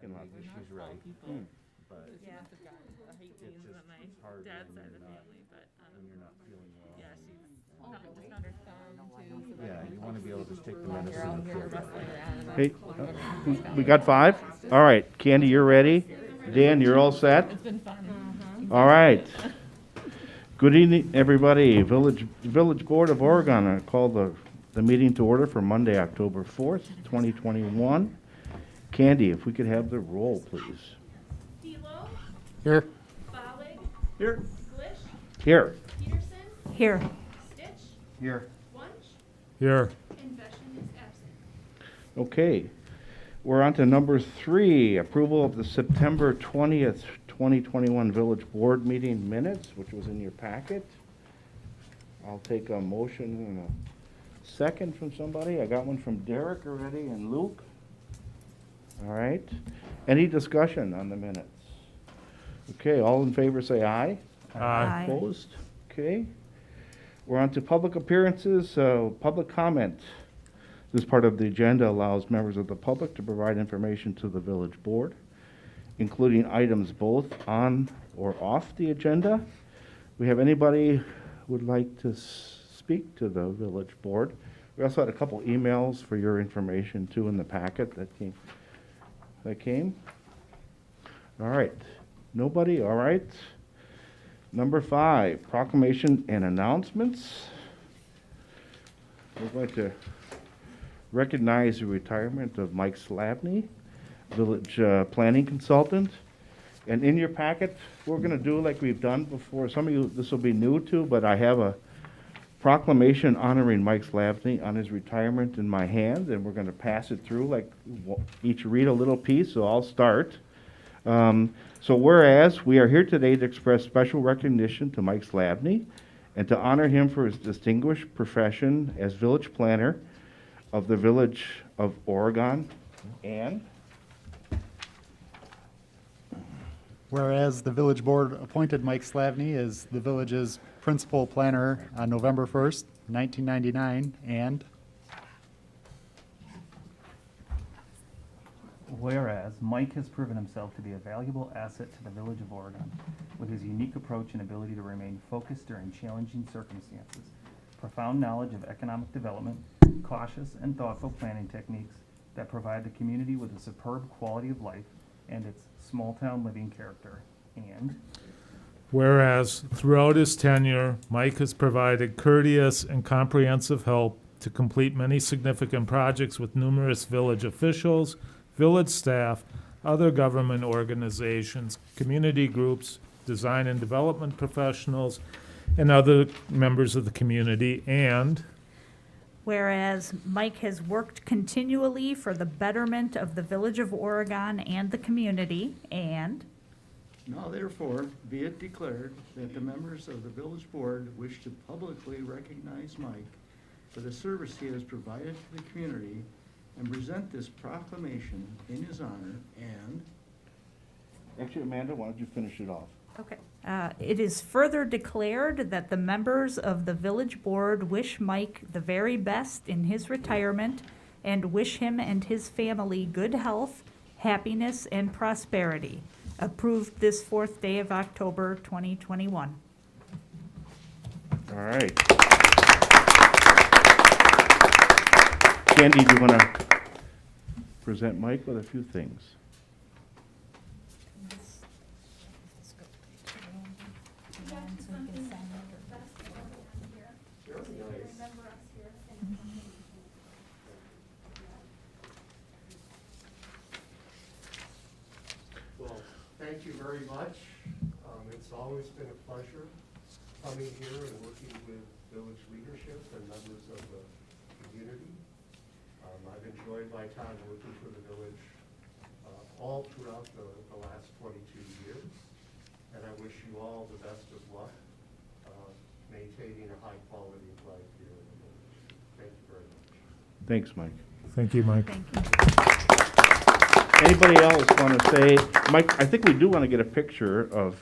in-law, We're not she's small right. people. But She must have gotten a hate it's genes just, on my it's hard dad's when side of you're the not, family, but when you're not feeling well. yeah, she's Oh, not really? just on her thumb too. So Yeah, that you wanna be able to take the you're medicine out and here feel better. wrestling around. And We got 5? All right, Candy, you're ready. Dan, you're all set? it's been fun. All right. Good evening, everybody. Village Board of Oregon, I call the meeting to order for Monday, October 4th, 2021. Candy, if we could have the roll, please. Philo, Here. Bollig, Here. Glish, Here. Peterson, Here. Stitch, Here. Wunsch, Here. and Veshin is absent. Okay. We're on to number 3, approval of the September 20th, 2021 Village Board meeting minutes, which was in your packet. I'll take a motion and a second from somebody. I got one from Derek already and Luke. All right. Any discussion on the minutes? Okay, all in favor say aye. Aye. Opposed? Okay. We're on to public appearances, public comment. This part of the agenda allows members of the public to provide information to the village board, including items both on or off the agenda. We have anybody who would like to speak to the village board? We also had a couple emails for your information too in the packet that came. All right. Nobody? All right. Number 5, proclamation and announcements. We're going to recognize the retirement of Mike Slavny, village planning consultant. And in your packet, we're going to do like we've done before. Some of you, this will be new to, but I have a proclamation honoring Mike Slavny on his retirement in my hand, and we're going to pass it through, like each read a little piece, so I'll start. So whereas we are here today to express special recognition to Mike Slavny and to honor him for his distinguished profession as village planner of the Village of Oregon, and whereas the village board appointed Mike Slavny as the village's principal planner on November 1st, 1999, and whereas Mike has proven himself to be a valuable asset to the Village of Oregon with his unique approach and ability to remain focused during challenging circumstances, profound knowledge of economic development, cautious and thoughtful planning techniques that provide the community with a superb quality of life and its small-town living character. And Whereas throughout his tenure, Mike has provided courteous and comprehensive help to complete many significant projects with numerous village officials, village staff, other government organizations, community groups, design and development professionals, and other members of the community. And Whereas Mike has worked continually for the betterment of the Village of Oregon and the community, and Now therefore, be it declared that the members of the village board wish to publicly recognize Mike for the service he has provided to the community and present this proclamation in his honor, and actually, Amanda, why don't you finish it off? okay. It is further declared that the members of the village board wish Mike the very best in his retirement and wish him and his family good health, happiness, and prosperity. Approved this 4th day of October, 2021. All right. Candy, do you want to present Mike with a few things? Well, thank you very much. It's always been a pleasure coming here and working with village leadership and members of the community. I've enjoyed my time working for the village all throughout the last 22 years, and I wish you all the best of luck maintaining a high quality of life here in the village. Thank you very much. Thanks, Mike. thank you, Mike. Thank you. Anybody else want to say, Mike, I think we do want to get a picture of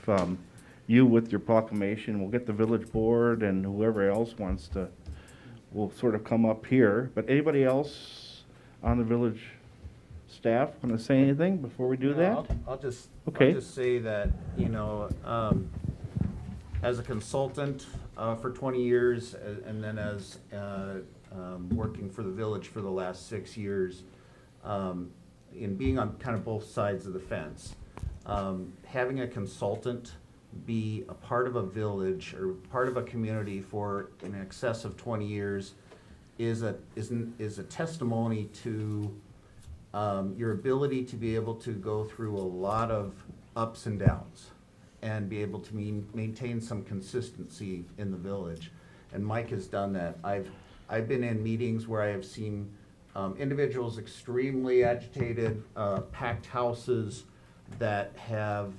you with your proclamation. We'll get the village board and whoever else wants to, will sort of come up here. But anybody else on the village staff want to say anything before we do No, that? I'll just, Okay. I'll just say that, as a consultant for 20 years, and then as working for the village for the last 6 years, in being on kind of both sides of the fence, having a consultant be a part of a village or part of a community for in excess of 20 years is a testimony to your ability to be able to go through a lot of ups and downs and be able to maintain some consistency in the village. And Mike has done that. I've been in meetings where I have seen individuals extremely agitated, packed houses that have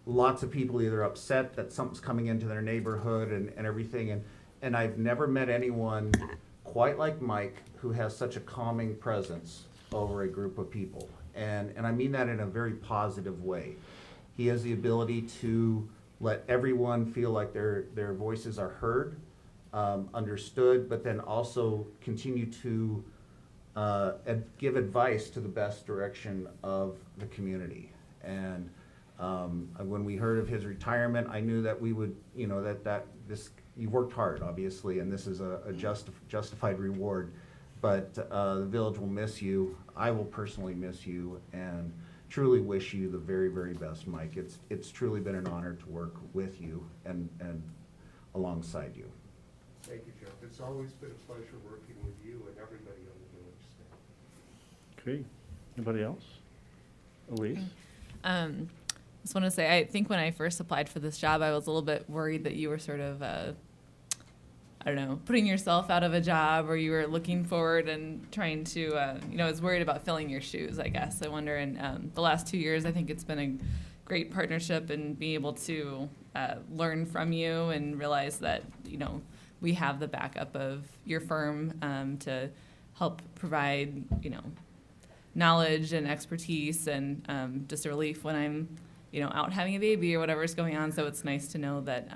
lots of people either upset that something's coming into their neighborhood and everything. And I've never met anyone quite like Mike who has such a calming presence over a group of people. And I mean that in a very positive way. He has the ability to let everyone feel like their voices are heard, understood, but then also continue to give advice to the best direction of the community. And when we heard of his retirement, I knew that we would, you worked hard, obviously, and this is a justified reward. But the village will miss you. I will personally miss you, and truly wish you the very, very best, Mike. It's truly been an honor to work with you and alongside you. Thank you, Jeff. It's always been a pleasure working with you and everybody on the village staff. Okay. Anybody else? Elise? Just want to say, I think when I first applied for this job, I was a little bit worried that you were sort of, I don't know, putting yourself out of a job, or you were looking forward and trying to, I was worried about filling your shoes, I guess. I wonder, in the last 2 years, I think it's been a great partnership and being able to learn from you and realize that, we have the backup of your firm to help provide, knowledge and expertise and just a relief when I'm, out having a baby or whatever's going on. So it's nice to know that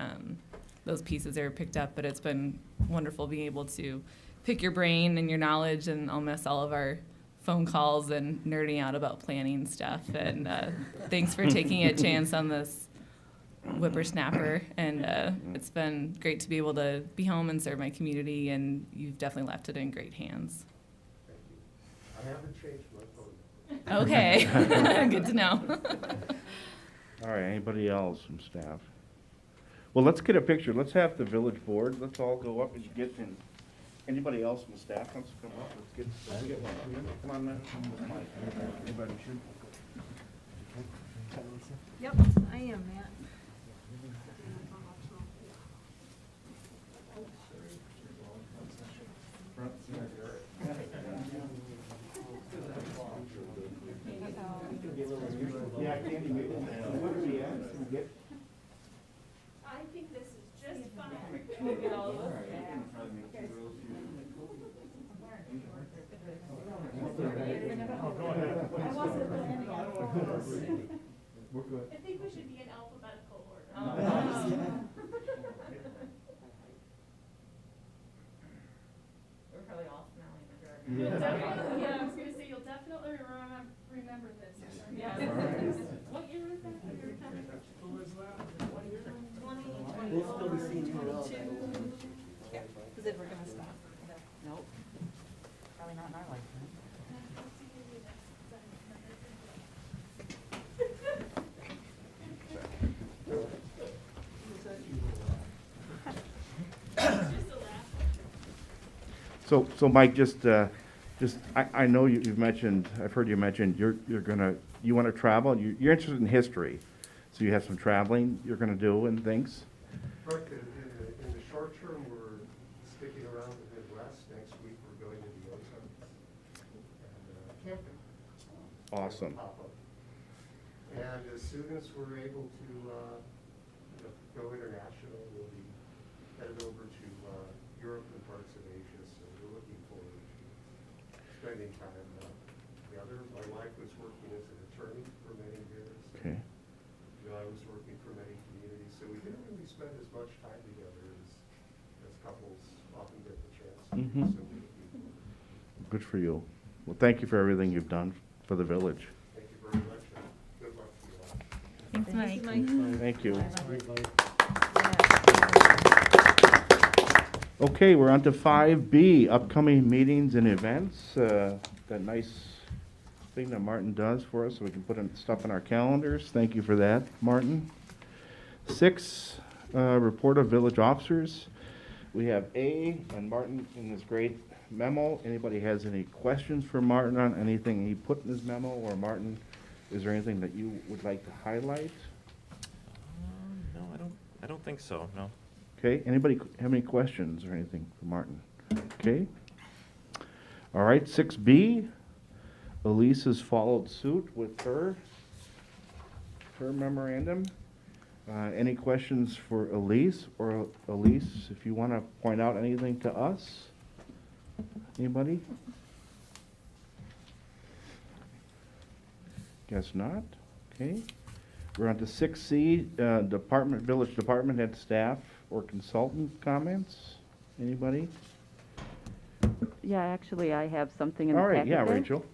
those pieces are picked up, but it's been wonderful being able to pick your brain and your knowledge, and I'll miss all of our phone calls and nerding out about planning stuff. And thanks for taking a chance on this whippersnapper, and it's been great to be able to be home and serve my community, and you've definitely left it in great hands. Thank you. I haven't changed my phone. Okay, good to know. All right, anybody else from staff? Well, let's get a picture. Let's have the village board. Let's all go up and get in. Anybody else from staff wants to come up? Let's get one. Come on, man. Anybody should? Yep, I am, Matt. Yeah, Candy, what do we ask? I think this is just fine. We're good. I think we should be in alphabetical order. We're probably all smelling the You'll definitely, I was gonna say, you'll definitely remember this. Yeah. What year was that? Who was that? 2022. Yeah, because if we're gonna stop. Nope. Probably not in our lifetime. So Mike, I know you've mentioned, I've heard you mention you want to travel. You're interested in history, so you have some traveling you're gonna do and things. Correct. In the short term, we're sticking around the Midwest. Next week, we're going to the Ozarks and camping. Awesome. Pop-up. And as soon as we're able to go international, we'll be headed over to Europe and parts of Asia. So we're looking forward to spending time together. My wife was working as an attorney for many years. Okay. I was working for many communities, so we didn't really spend as much time together as couples often get the chance to do. Mhm. So we're looking forward. Good for you. Well, thank you for everything you've done for the village. Thank you very much, and good luck to you all. Thanks, Mike. Thank you. Okay, we're on to 5B, upcoming meetings and events. That nice thing that Martin does for us, so we can put stuff in our calendars. Thank you for that, Martin. 6, report of village officers. We have A and Martin in this great memo. Anybody has any questions for Martin on anything he put in his memo? Or Martin, is there anything that you would like to highlight? No, I don't think so, no. Okay, anybody have any questions or anything for Martin? Okay. All right, 6B, Elise has followed suit with her memorandum. Any questions for Elise? Or Elise, if you want to point out anything to us? Anybody? Guess not. Okay. We're on to 6C, village department head staff or consultant comments. Anybody? Yeah, actually, I have something in the All packet right, yeah, there. Rachel.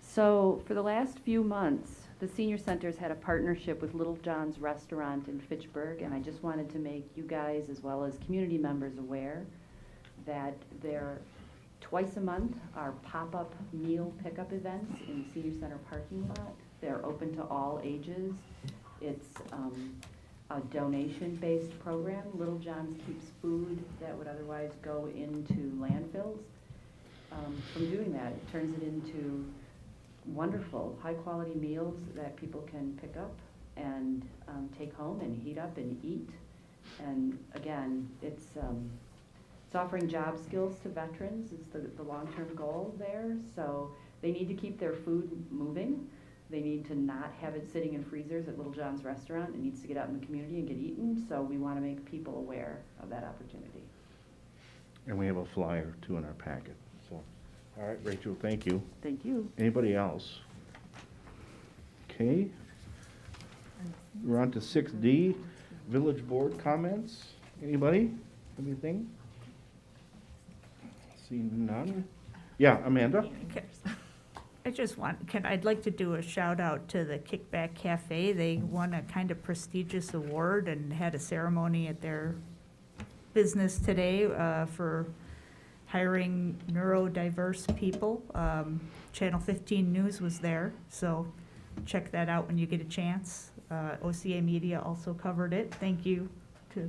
So for the last few months, the senior center's had a partnership with Little John's Restaurant in Fitchburg, and I just wanted to make you guys, as well as community members, aware that there, twice a month, are pop-up meal pickup events in the senior center parking lot. They're open to all ages. It's a donation-based program. Little John's keeps food that would otherwise go into landfills. From doing that, it turns it into wonderful, high-quality meals that people can pick up and take home and heat up and eat. And again, it's offering job skills to veterans is the long-term goal there. So they need to keep their food moving. They need to not have it sitting in freezers at Little John's Restaurant. It needs to get out in the community and get eaten. So we want to make people aware of that opportunity. And we have a flyer too in our packet. So, all right, Rachel, thank you. Thank you. Anybody else? Okay. We're on to 6D, village board comments. Anybody? Anything? Seeing none? Yeah, Amanda? I'd like to do a shout out to the Kickback Cafe. They won a kind of prestigious award and had a ceremony at their business today for hiring neurodiverse people. Channel 15 News was there, so check that out when you get a chance. OCA Media also covered it. Thank you to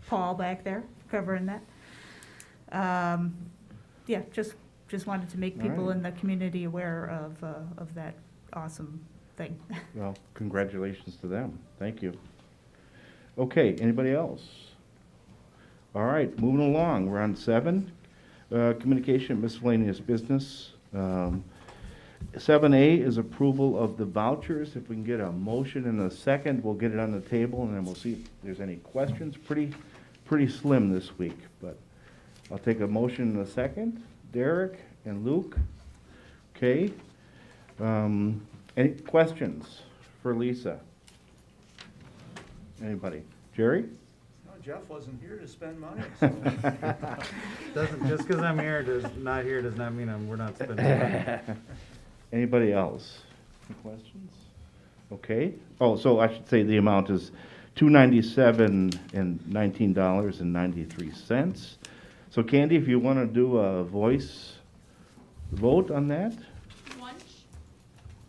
Paul back there covering that. Yeah, just wanted to make people Alright. in the community aware of that awesome thing. Well, congratulations to them. Thank you. Okay, anybody else? All right, moving along. We're on 7, communication miscellaneous business. 7A is approval of the vouchers. If we can get a motion in a second, we'll get it on the table, and then we'll see if there's any questions. Pretty slim this week, but I'll take a motion in a second. Derek and Luke. Okay. Any questions for Lisa? Anybody? Jerry? No, Jeff wasn't here to spend money, Just because I'm here not here does not mean we're not spending money. Anybody else? Any questions? Okay. Oh, so I should say the amount is $297 and $19.93. So Candy, if you want to do a voice vote on that? Wunsch,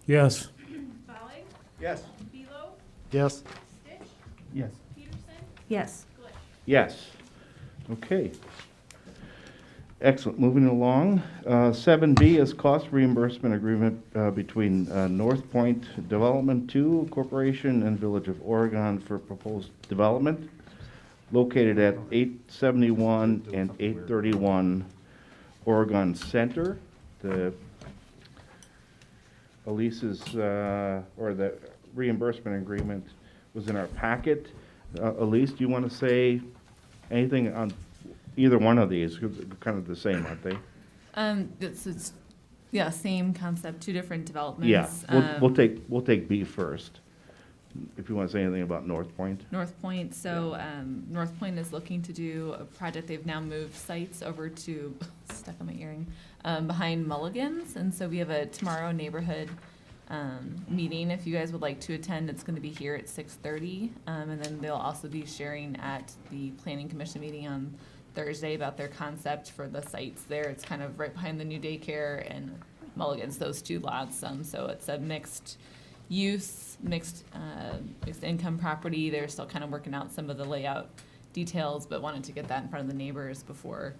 Yes. Follig, Yes. Belo, Yes. Stitch, Yes. Peterson, Yes. Glick. Yes. Okay. Excellent. Moving along. 7B is cost reimbursement agreement between North Point Development 2 Corporation and Village of Oregon for proposed development located at 871 and 831 Oregon Center. The Elise's, or the reimbursement agreement was in our packet. Elise, do you want to say anything on either one of these? 'Cause they're kind of the same, aren't they? It's yeah, same concept, two different developments. Yeah, we'll take B first. if you want to say anything about North Point. North Point, so North Point is looking to do a project. They've now moved sites over to, stuck on my earring, behind Mulligan's. And so we have a tomorrow neighborhood meeting. If you guys would like to attend, it's going to be here at 6:30. And then they'll also be sharing at the Planning Commission meeting on Thursday about their concept for the sites there. It's kind of right behind the new daycare and Mulligan's, those two lots. So it's a mixed use, mixed income property. They're still kind of working out some of the layout details, but wanted to get that in front of the neighbors before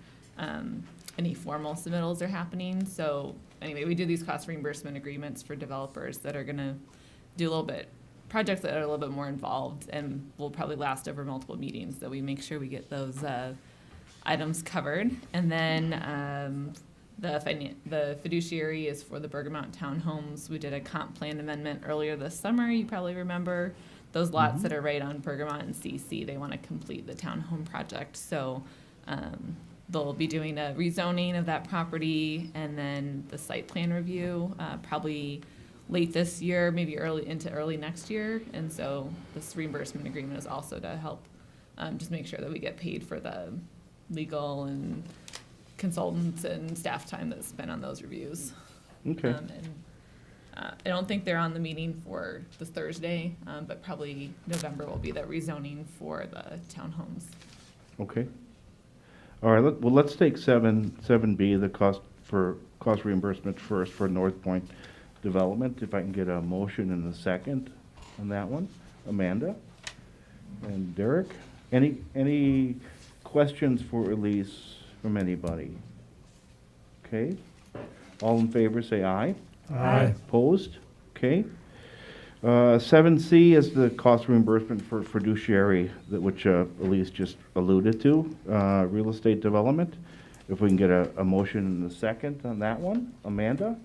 any formal submittals are happening. So anyway, we do these cost reimbursement agreements for developers that are gonna do a little bit, projects that are a little bit more involved and will probably last over multiple meetings, so we make sure we get those items covered. And then the fiduciary is for the Bergamot townhomes. We did a comp plan amendment earlier this summer. You probably remember those lots that are right on Bergamot and CC. They want to complete the townhome project. So they'll be doing a rezoning of that property and then the site plan review, probably late this year, maybe early next year. And so this reimbursement agreement is also to help just make sure that we get paid for the legal and consultants and staff time that's spent on those reviews. Okay. I don't think they're on the meeting for this Thursday, but probably November will be the rezoning for the townhomes. Okay. All right, let's take 7B, the cost reimbursement first for North Point Development. If I can get a motion and a second on that one. Amanda and Derek, any questions for Elise from anybody? Okay. All in favor, say aye. Aye. Opposed? Okay. 7C is the cost reimbursement for fiduciary, which Elise just alluded to, real estate development. If we can get a motion and a second on that one. Amanda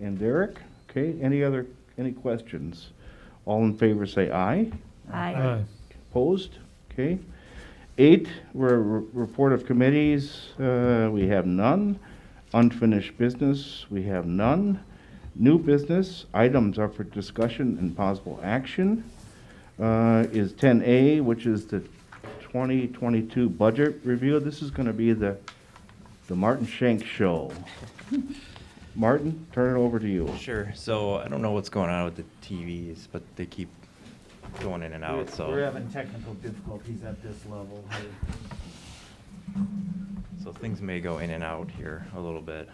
and Derek. Okay. Any questions? All in favor, say aye. Aye. Opposed? Okay. 8, report of committees, we have none. Unfinished business, we have none. New business, items are for discussion and possible action, is 10A, which is the 2022 budget review. This is gonna be the Martin Shank show. Martin, turn it over to you. Sure. So I don't know what's going on with the TVs, but they keep going in and out, so. We're having technical difficulties at this level here. So things may go in and out here a little bit.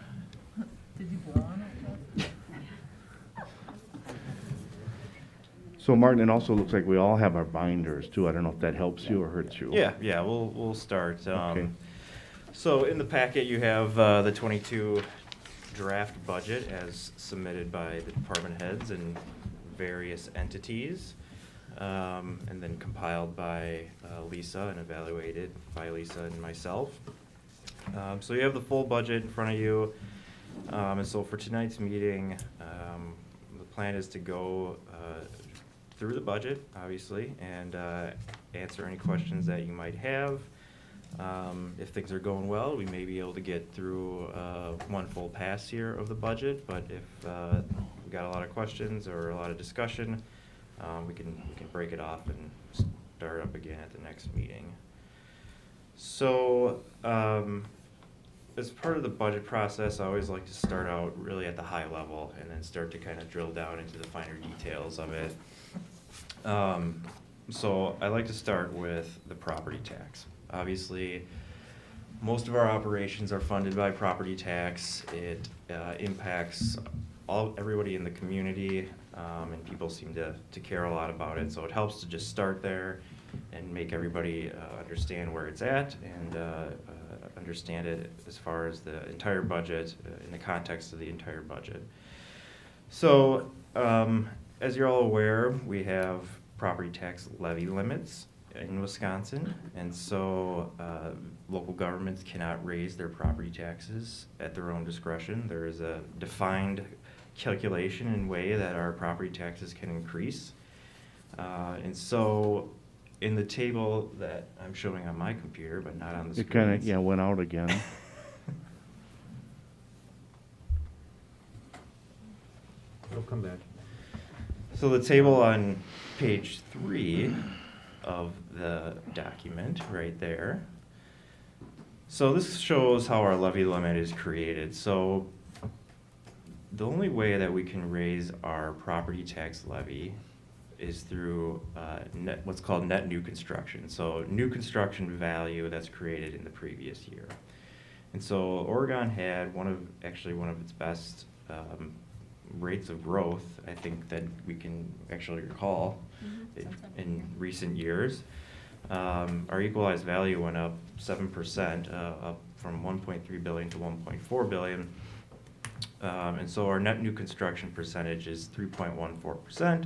Did you blow on it? So Martin, it also looks like we all have our binders too. I don't know if that helps you or hurts you. Yeah, we'll start. Okay. So in the packet, you have the 22 draft budget as submitted by the department heads and various entities, and then compiled by Lisa and evaluated by Lisa and myself. So you have the full budget in front of you. And so for tonight's meeting, the plan is to go through the budget, obviously, and answer any questions that you might have. If things are going well, we may be able to get through one full pass here of the budget, but if we got a lot of questions or a lot of discussion, we can break it off and start up again at the next meeting. So, as part of the budget process, I always like to start out really at the high level and then start to kind of drill down into the finer details of it. So I like to start with the property tax. Obviously, most of our operations are funded by property tax. It impacts everybody in the community, and people seem to care a lot about it. So it helps to just start there and make everybody understand where it's at and understand it as far as the entire budget, in the context of the entire budget. So, as you're all aware, we have property tax levy limits in Wisconsin, and so local governments cannot raise their property taxes at their own discretion. There is a defined calculation and way that our property taxes can increase. And so in the table that I'm showing on my computer, but not on the screen. It kind of, went out again. It'll come back. So the table on page 3 of the document, right there. So this shows how our levy limit is created. So the only way that we can raise our property tax levy is through what's called net new construction. So new construction value that's created in the previous year. And so Oregon had one of its best rates of growth, I think, that we can actually recall in recent years. Our equalized value went up 7%, up from 1.3 billion to 1.4 billion. And so our net new construction percentage is 3.14%.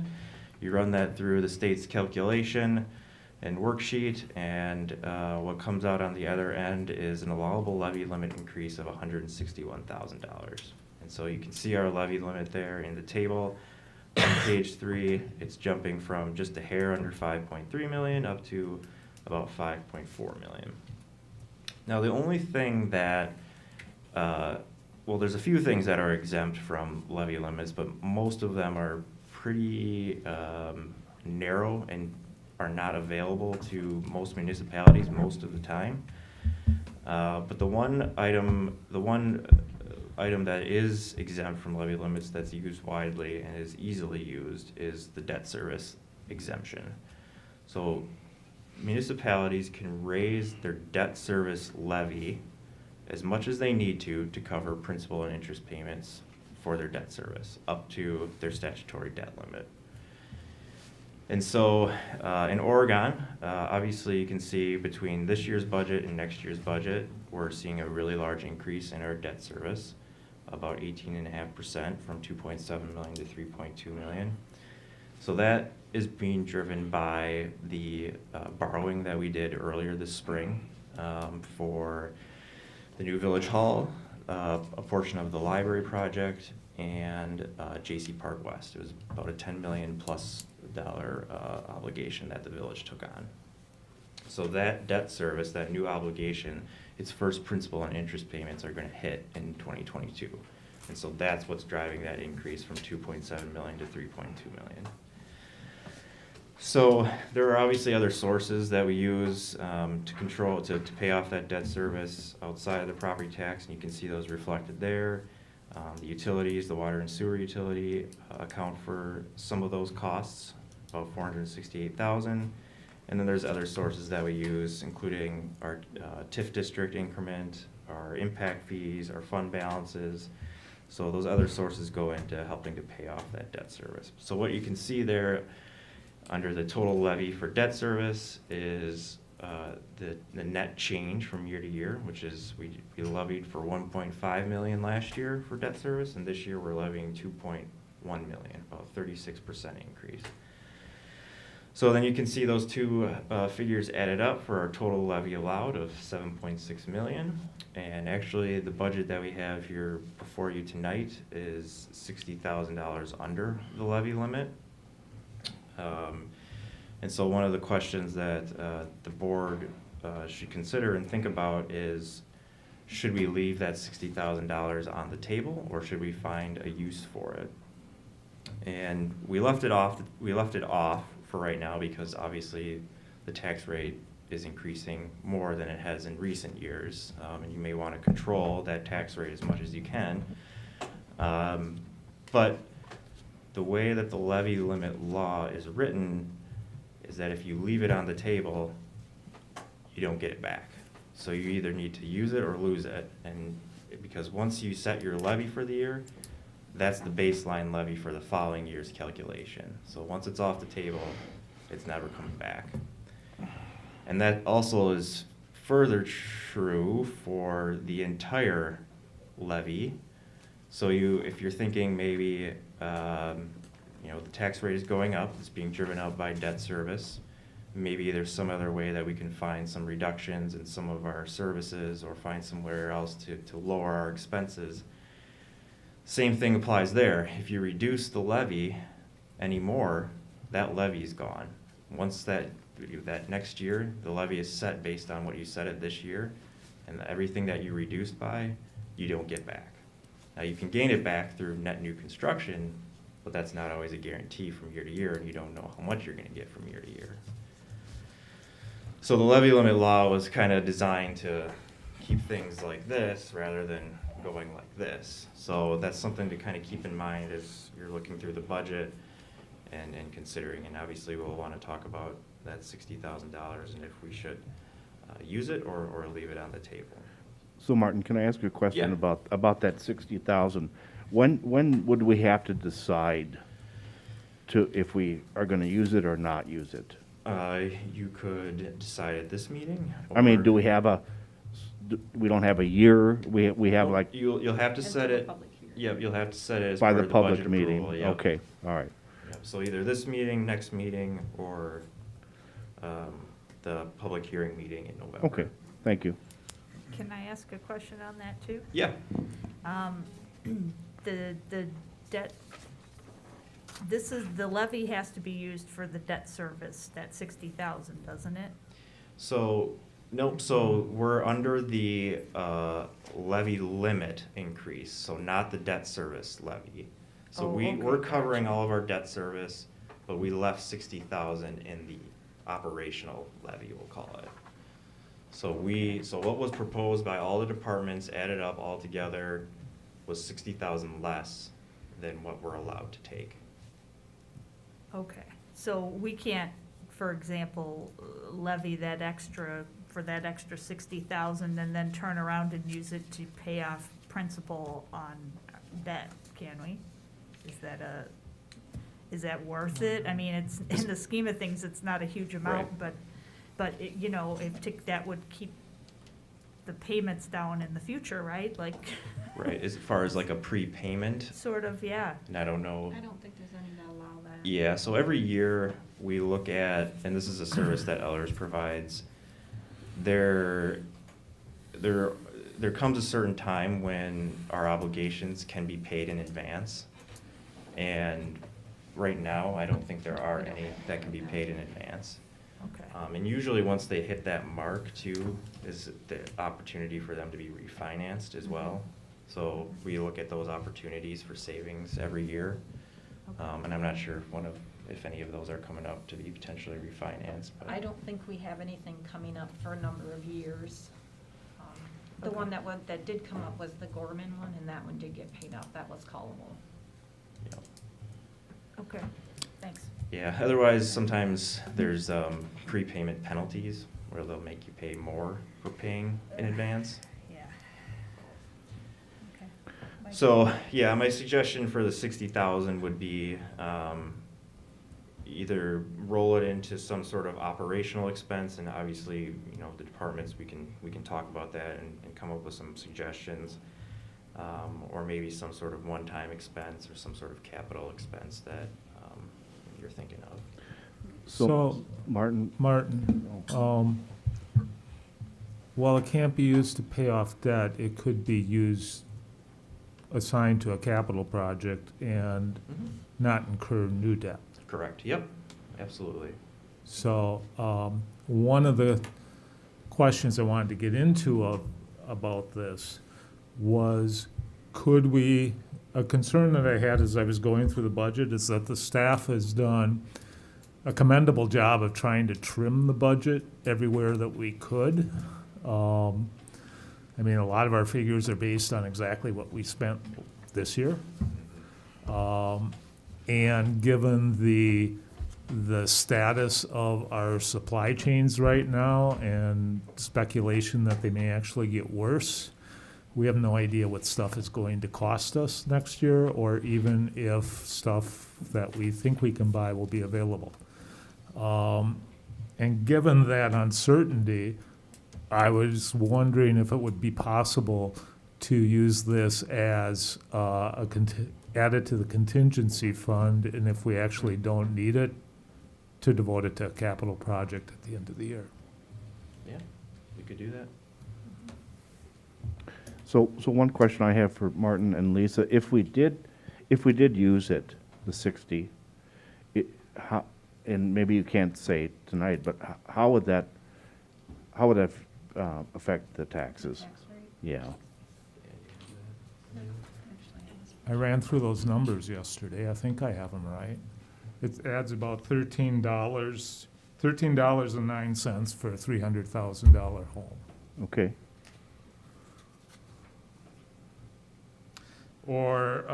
You run that through the state's calculation and worksheet, and what comes out on the other end is an allowable levy limit increase of $161,000. And so you can see our levy limit there in the table. On page 3, it's jumping from just a hair under 5.3 million up to about 5.4 million. Now the only thing that, well, there's a few things that are exempt from levy limits, but most of them are pretty narrow and are not available to most municipalities most of the time. But the one item that is exempt from levy limits that's used widely and is easily used is the debt service exemption. So municipalities can raise their debt service levy as much as they need to cover principal and interest payments for their debt service up to their statutory debt limit. And so in Oregon, obviously you can see between this year's budget and next year's budget, we're seeing a really large increase in our debt service, about 18.5% from 2.7 million to 3.2 million. So that is being driven by the borrowing that we did earlier this spring for the new Village Hall, a portion of the library project, and JC Park West. It was about a $10 million plus obligation that the village took on. So that debt service, that new obligation, its first principal and interest payments are going to hit in 2022. And so that's what's driving that increase from 2.7 million to 3.2 million. So there are obviously other sources that we use to pay off that debt service outside of the property tax, and you can see those reflected there. The utilities, the water and sewer utility, account for some of those costs, about $468,000. And then there's other sources that we use, including our TIF district increment, our impact fees, our fund balances. So those other sources go into helping to pay off that debt service. So what you can see there under the total levy for debt service is the net change from year to year, which is we levied for 1.5 million last year for debt service, and this year we're levying 2.1 million, about 36% increase. So then you can see those two figures added up for our total levy allowed of 7.6 million. And actually the budget that we have here before you tonight is $60,000 under the levy limit. And so one of the questions that the board should consider and think about is, should we leave that $60,000 on the table, or should we find a use for it? And we left it off for right now because obviously the tax rate is increasing more than it has in recent years, and you may want to control that tax rate as much as you can. But the way that the levy limit law is written is that if you leave it on the table, you don't get it back. So you either need to use it or lose it, and because once you set your levy for the year, that's the baseline levy for the following year's calculation. So once it's off the table, it's never coming back. And that also is further true for the entire levy. So if you're thinking maybe the tax rate is going up, it's being driven up by debt service, maybe there's some other way that we can find some reductions in some of our services or find somewhere else to lower our expenses. Same thing applies there. If you reduce the levy anymore, that levy is gone. Once that next year, the levy is set based on what you set it this year, and everything that you reduced by, you don't get back. Now you can gain it back through net new construction but that's not always a guarantee from year to year, and you don't know how much you're gonna get from year to year. So the levy limit law was kind of designed to keep things like this rather than going like this. So that's something to kind of keep in mind as you're looking through the budget and considering, and obviously we'll want to talk about that $60,000 and if we should use it or leave it on the table. So Martin, can I ask you a question Yeah. about that 60,000? When would we have to decide if we are gonna use it or not use it? You could decide at this meeting. I mean, or- do we have we don't have a year, we have Well, like You'll have to set Until the it, public hearing. yep, you'll have to set it as by part the of the public budget meeting? approval, yep. Okay, all right. Yep, so either this meeting, next meeting, or the public hearing meeting in November. Okay, thank you. Can I ask a question on that too? Yeah, The debt, the levy has to be used for the debt service, that 60,000, doesn't it? so, nope, so we're under the levy limit increase, so not the debt service levy. So Oh, we're okay, covering gotcha. all of our debt service, but we left 60,000 in the operational levy, we'll call it. So what was proposed by all the departments, added up all together, was 60,000 less than what we're allowed to take. Okay, so we can't, for example, levy that extra, for that extra 60,000 and then turn around and use it to pay off principal on debt, can we? Is that worth it? I mean, it's, in the scheme of things, it's not a huge amount, Right. but it, you know, that would keep the payments down in the future, right? Like, Right, as far as like a prepayment, sort of, yeah. and I don't know. I don't think there's any that allow that. Yeah, so every year we look at, and this is a service that Ellers provides, there comes a certain time when our obligations can be paid in advance. And right now, I don't think there are any that can be paid in advance. Okay. And usually, once they hit that mark too, is the opportunity for them to be refinanced as well. So we look at those opportunities for savings every year. And I'm not sure if any of those are coming up to be potentially refinanced, but. I don't think we have anything coming up for a number of years. The one that did come up was the Gorman one, and that one did get paid out. That was callable. Yeah. Okay, thanks. Yeah, otherwise, sometimes there's prepayment penalties where they'll make you pay more for paying in advance. Yeah. Okay. So, yeah, my suggestion for the 60,000 would be either roll it into some sort of operational expense, and obviously, you know, the departments, we can talk about that and come up with some suggestions. Or maybe some sort of one-time expense or some sort of capital expense that you're thinking of. So, Martin, while it can't be used to pay off debt, it could be used, assigned to a capital project and not incur new debt. Correct, yep, absolutely. So, one of the questions I wanted to get into about this was, a concern that I had as I was going through the budget is that the staff has done a commendable job of trying to trim the budget everywhere that we could. I mean, a lot of our figures are based on exactly what we spent this year. And given the status of our supply chains right now and speculation that they may actually get worse, we have no idea what stuff is going to cost us next year, or even if stuff that we think we can buy will be available. And given that uncertainty, I was wondering if it would be possible to use this as add it to the contingency fund, and if we actually don't need it, to devote it to a capital project at the end of the year. Yeah, we could do that. so one question I have for Martin and Lisa, if we did use it, the 60, how, and maybe you can't say tonight, but how would that affect the taxes? Tax rate? Yeah. Actually, I was I ran through those numbers yesterday. I think I have them right. It adds about $13.09 for a $300,000 home. Okay. Or,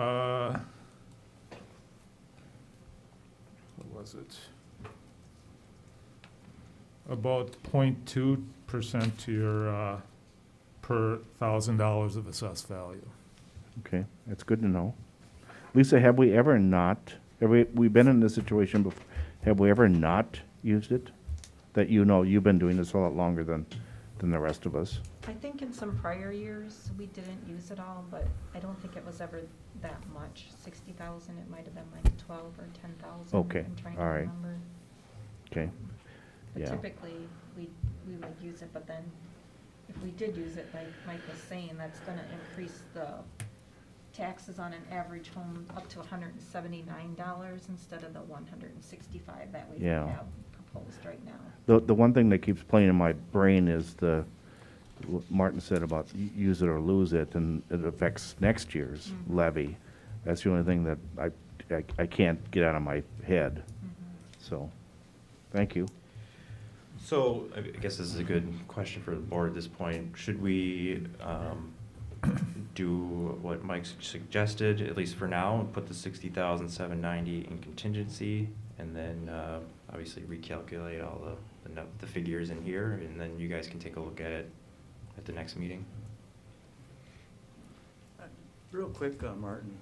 what was it? About 0.2% to your, per $1,000 of assessed value. Okay, that's good to know. Lisa, have we ever not, we've been in this situation before, have we ever not used it? That you know, you've been doing this a lot longer than the rest of us. I think in some prior years, we didn't use it all, but I don't think it was ever that much. 60,000, it might have been like 12 or 10,000. Okay, I'm trying all to right. remember. Okay, But yeah. typically, we would use it, but then if we did use it, like Mike was saying, that's gonna increase the taxes on an average home up to $179 instead of the $165 that we Yeah. have proposed right now. The one thing that keeps playing in my brain is what Martin said about use it or lose it, and it affects next year's Mhm. levy. That's the only thing that I can't get out of my head. Mhm. So, thank you. So I guess this is a good question for the board at this point. Should we do what Mike suggested, at least for now, and put the 60,790 in contingency, and then obviously recalculate all the figures in here, and then you guys can take a look at it at the next meeting? Real quick, Martin,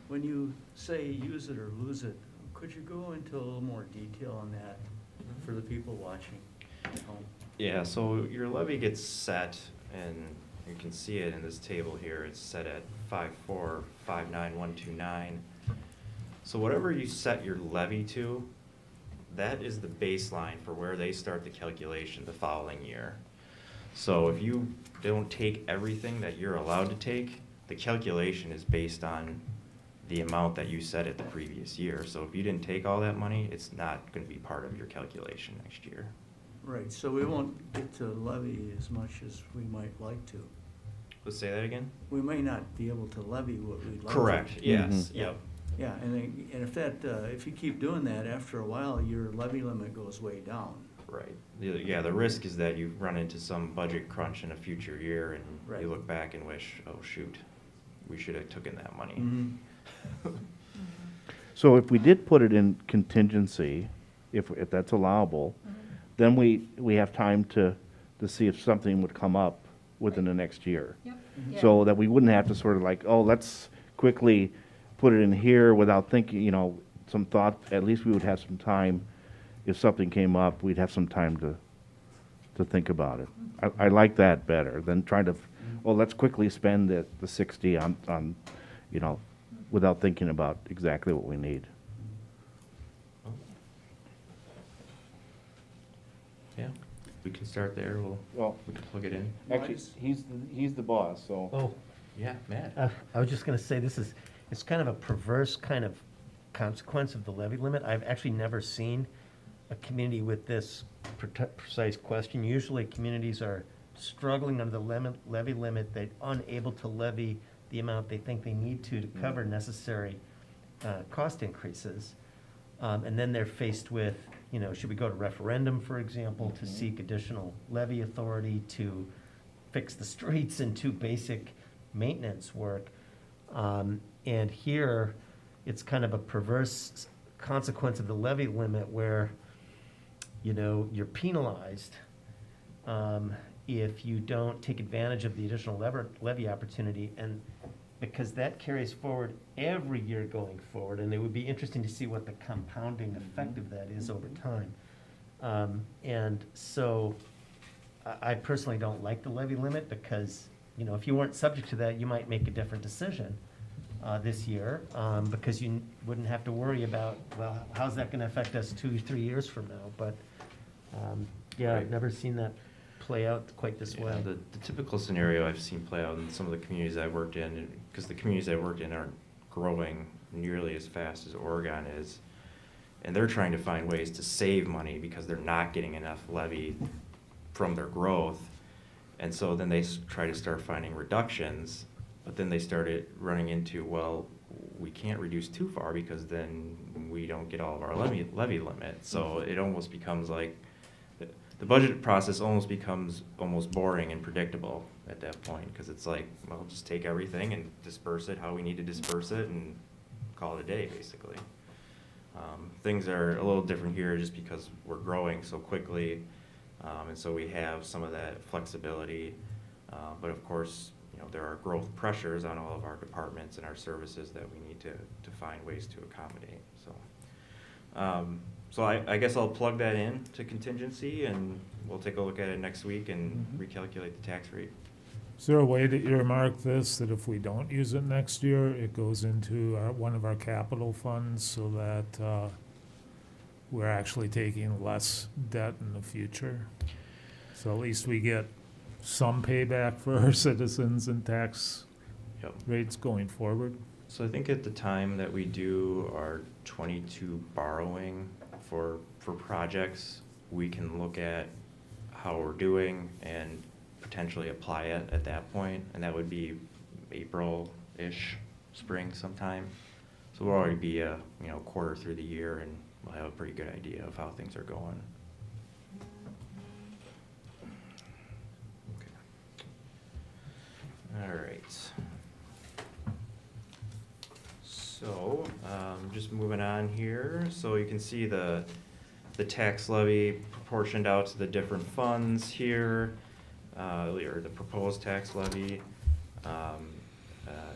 when you say use it or lose it, could you go into a little more detail on that for the people watching at home? Yeah, so your levy gets set, and you can see it in this table here, it's set at 5459129. So whatever you set your levy to, that is the baseline for where they start the calculation the following year. So if you don't take everything that you're allowed to take, the calculation is based on the amount that you set it the previous year. So if you didn't take all that money, it's not going to be part of your calculation next year. Right, so we won't get to levy as much as we might like to. Let's say that again? We may not be able to levy what we'd like to. Correct, yes, Mhm. yep. Yeah, and if that, if you keep doing that, after a while, your levy limit goes way down. Right. Yeah, the risk is that you run into some budget crunch in a future year and Right. you look back and wish, oh shoot, we should have taken that money. Mhm. So if we did put it in contingency, if that's allowable, then we have time to see if something would come up within the next year. Yep. So that we wouldn't have to sort of like, oh, let's quickly put it in here without thinking, some thought. At least we would have some time. If something came up, we'd have some time to think about it. I like that better than trying to, well, let's quickly spend the 60 on, without thinking about exactly what we need. Yeah, we can start there, we can plug it in. Actually, he's the boss, so. Oh, Yeah, Matt. I was just gonna say, it's kind of a perverse kind of consequence of the levy limit. I've actually never seen a community with this precise question. Usually, communities are struggling under the levy limit. They're unable to levy the amount they think they need to cover necessary cost increases. And then they're faced with, should we go to referendum, for example, to seek additional levy authority to fix the streets and do basic maintenance work. And here, it's kind of a perverse consequence of the levy limit where, you're penalized if you don't take advantage of the additional levy opportunity, and because that carries forward every year going forward, and it would be interesting to see what the compounding effect of that is over time. And so I personally don't like the levy limit because, if you weren't subject to that, you might make a different decision this year because you wouldn't have to worry about, well, how's that going to affect us 2-3 years from now? But yeah, I've Right. never seen that play out quite this Yeah, way. the typical scenario I've seen play out in some of the communities I've worked in, because the communities I've worked in aren't growing nearly as fast as Oregon is, and they're trying to find ways to save money because they're not getting enough levy from their growth, and so then they try to start finding reductions, But then they started running into, well, we can't reduce too far because then we don't get all of our levy limit. So it almost becomes like, the budget process almost becomes almost boring and predictable at that point, because it's like, well, just take everything and disperse it how we need to disperse it and call it a day, basically. Things are a little different here just because we're growing so quickly, and so we have some of that flexibility. But of course, you know, there are growth pressures on all of our departments and our services that we need to find ways to accommodate, so. So I guess I'll plug that in to contingency, and we'll take a look at it next week and recalculate the tax rate. Is there a way to earmark this, that if we don't use it next year, it goes into one of our capital funds so that we're actually taking less debt in the future? So at least we get some payback for our citizens and tax Yep. rates going forward. So I think at the time that we do our 22 borrowing for projects, we can look at how we're doing and potentially apply it at that point, and that would be April-ish, spring sometime. So we'll already be a quarter through the year, and we'll have a pretty good idea of how things are going. Okay. All right. So, just moving on here, so you can see the tax levy proportioned out to the different funds here, or the proposed tax levy.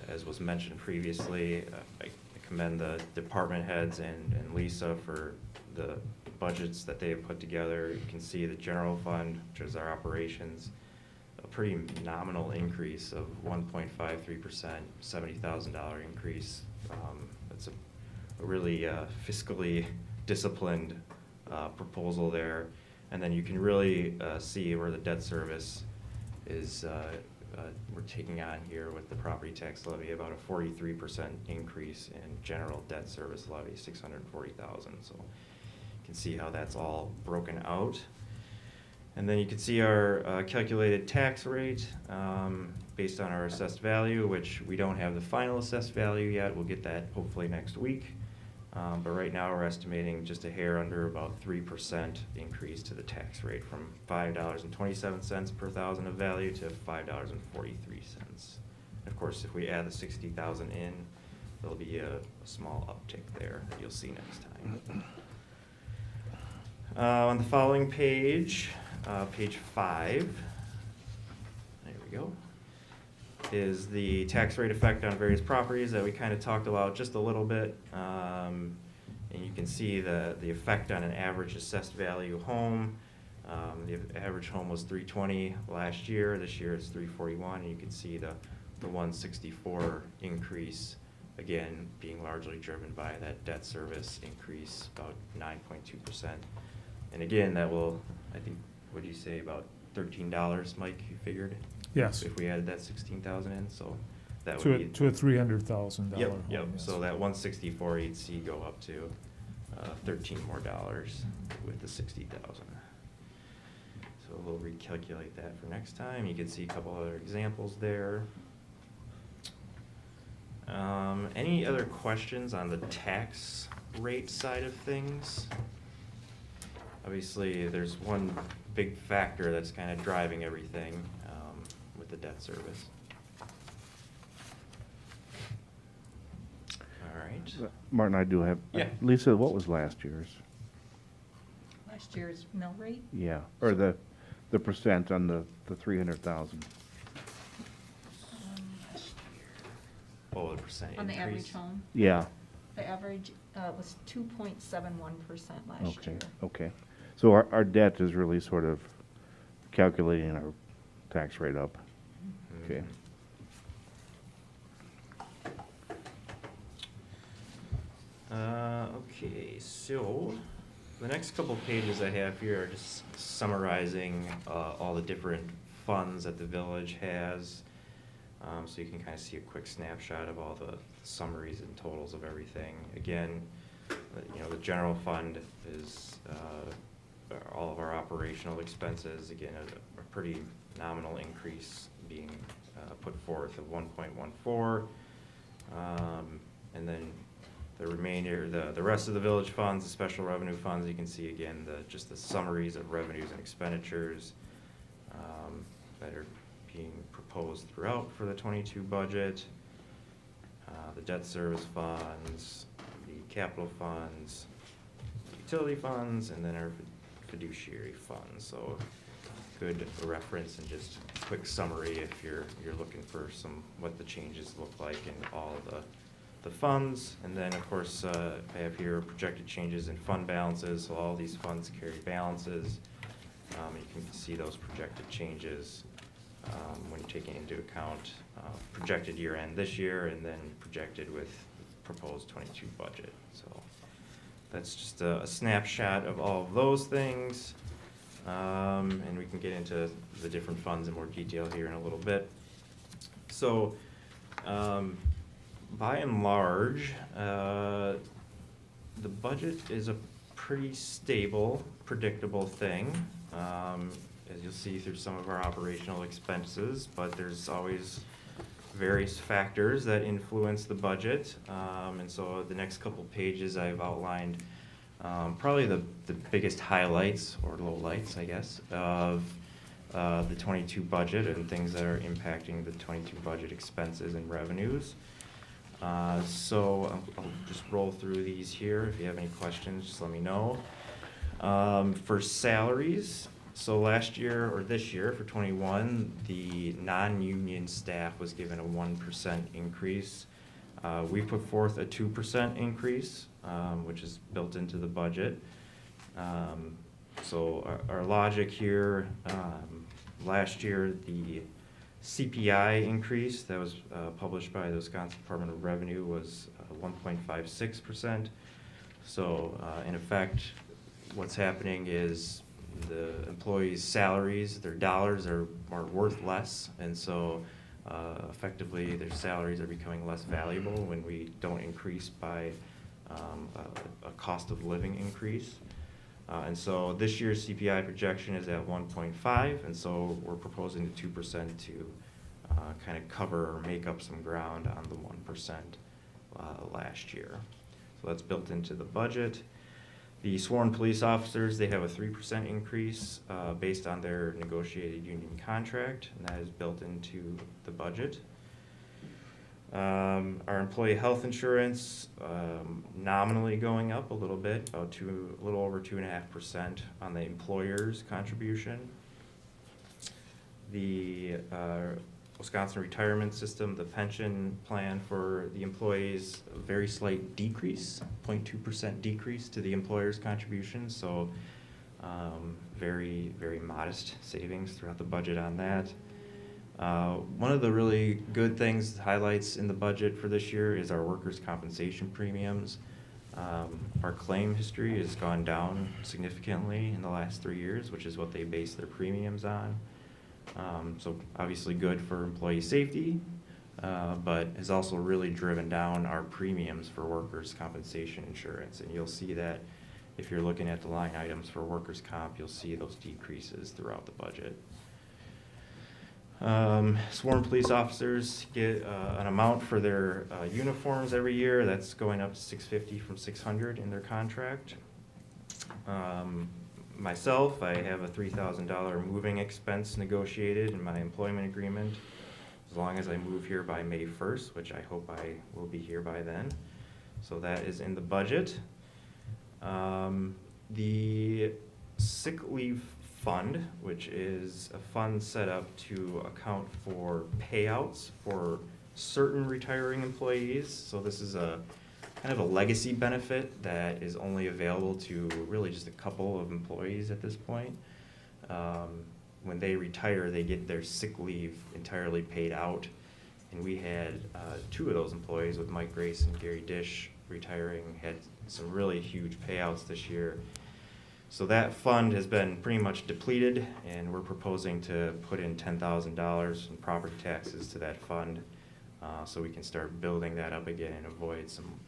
As was mentioned previously, I commend the department heads and Lisa for the budgets that they have put together. You can see the general fund, which is our operations, a pretty nominal increase of 1.53%, $70,000 increase. It's a really fiscally disciplined proposal there. And then you can really see where the debt service is, we're taking on here with the property tax levy, about a 43% increase in general debt service levy, $640,000. So you can see how that's all broken out. And then you can see our calculated tax rate based on our assessed value, which we don't have the final assessed value yet. We'll get that hopefully next week. But right now we're estimating just a hair under about 3% increase to the tax rate, from $5.27 per thousand of value to $5.43. Of course, if we add the 60,000 in, there'll be a small uptick there that you'll see next time. On the following page, page 5, there we go, is the tax rate effect on various properties that we kind of talked about just a little bit. And you can see the effect on an average assessed value home. The average home was $320 last year. This year it's $341, and you can see the $164 increase, again, being largely driven by that debt service increase, about 9.2%. And again, that will, I think, what do you say, about $13, Mike, you figured? Yes. If we added that 16,000 in, so that would be. To a $300,000 Yep, home, yep, yes. so that 164 you'd see go up to $13 more with the 60,000. So we'll recalculate that for next time. You can see a couple other examples there. Any other questions on the tax rate side of things? Obviously, there's one big factor that's kind of driving everything with the debt service. All right. Martin, I do have. Yeah. Lisa, what was last year's? Last year's mill rate? Yeah, or the percent on the 300,000. Oh, the percent On the average increase? home, Yeah, the average was 2.71% last okay, year. okay. So our debt is really sort of calculating our tax rate up. Okay. Okay, so the next couple pages I have here are just summarizing all the different funds that the village has. So you can kind of see a quick snapshot of all the summaries and totals of everything. Again, the general fund is all of our operational expenses. Again, a pretty nominal increase being put forth of 1.14. And then the remainder, the rest of the village funds, the special revenue funds, you can see again, just the summaries of revenues and expenditures that are being proposed throughout for the 22 budget. The debt service funds, the capital funds, utility funds, and then our fiduciary funds. So good reference and just quick summary if you're looking for what the changes look like in all the funds. And then of course I have here projected changes in fund balances. So all these funds carry balances. You can see those projected changes when taking into account projected year end this year and then projected with proposed 22 budget. So that's just a snapshot of all of those things. And we can get into the different funds in more detail here in a little bit. So by and large, the budget is a pretty stable, predictable thing. As you'll see through some of our operational expenses, but there's always various factors that influence the budget. And so the next couple pages I've outlined probably the biggest highlights or lowlights, I guess, of the 22 budget and things that are impacting the 22 budget expenses and revenues. So I'll just roll through these here. If you have any questions, just let me know. For salaries, so last year or this year for 21, the non-union staff was given a 1% increase. We put forth a 2% increase, which is built into the budget. So our logic here, last year the CPI increase that was published by the Wisconsin Department of Revenue was 1.56%. So in effect, what's happening is the employees' salaries, their dollars are worth less, and so effectively their salaries are becoming less valuable when we don't increase by a cost of living increase. And so this year's CPI projection is at 1.5, and so we're proposing the 2% to kind of cover or make up some ground on the 1% last year. So that's built into the budget. The sworn police officers, they have a 3% increase based on their negotiated union contract, and that is built into the budget. Our employee health insurance nominally going up a little bit, about a little over 2.5% on the employer's contribution. The Wisconsin retirement system, the pension plan for the employees, a very slight decrease, 0.2% decrease to the employer's contribution. So very, very modest savings throughout the budget on that. One of the really good things, highlights in the budget for this year is our workers' compensation premiums. Our claim history has gone down significantly in the last 3 years, which is what they base their premiums on. So obviously good for employee safety, but has also really driven down our premiums for workers' compensation insurance. And you'll see that if you're looking at the line items for workers' comp, you'll see those decreases throughout the budget. Sworn police officers get an amount for their uniforms every year. That's going up to $650 from $600 in their contract. Myself, I have a $3,000 moving expense negotiated in my employment agreement as long as I move here by May 1st, which I hope I will be here by then. So that is in the budget. The sick leave fund, which is a fund set up to account for payouts for certain retiring employees. So this is a kind of a legacy benefit that is only available to really just a couple of employees at this point. When they retire, they get their sick leave entirely paid out. And we had 2 of those employees with Mike Grace and Gary Dish retiring, had some really huge payouts this year. So that fund has been pretty much depleted, and we're proposing to put in $10,000 in property taxes to that fund, so we can start building that up again and avoid some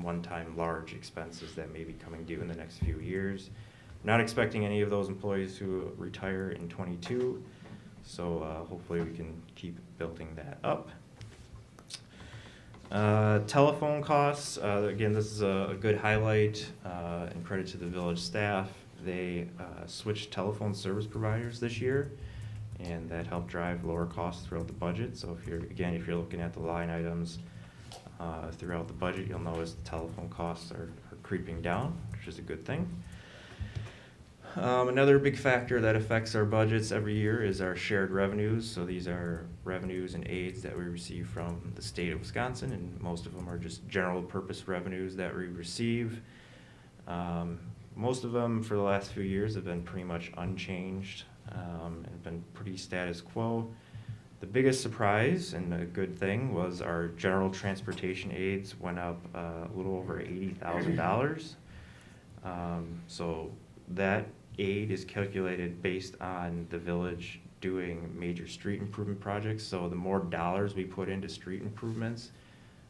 one-time large expenses that may be coming due in the next few years. Not expecting any of those employees to retire in 22, So hopefully we can keep building that up. Telephone costs, again, this is a good highlight and credit to the village staff. They switched telephone service providers this year, and that helped drive lower costs throughout the budget. So if you're looking at the line items throughout the budget, you'll notice the telephone costs are creeping down, which is a good thing. Another big factor that affects our budgets every year is our shared revenues. So these are revenues and aids that we receive from the state of Wisconsin, and most of them are just general purpose revenues that we receive. Most of them for the last few years have been pretty much unchanged and been pretty status quo. The biggest surprise and a good thing was our general transportation aids went up a little over $80,000. So that aid is calculated based on the village doing major street improvement projects. So the more dollars we put into street improvements,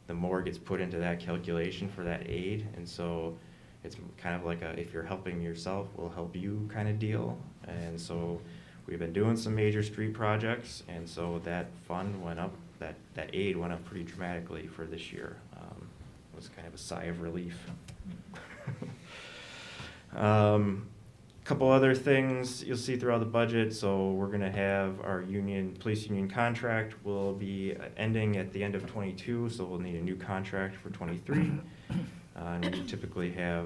the more gets put into that calculation for that aid. And so it's kind of like a, if you're helping yourself, we'll help you kind of deal. And so we've been doing some major street projects, and so that fund went up, that aid went up pretty dramatically for this year. It was kind of a sigh of relief. Couple other things you'll see throughout the budget. So we're gonna have our police union contract will be ending at the end of 22, so we'll need a new contract for 23. And we typically have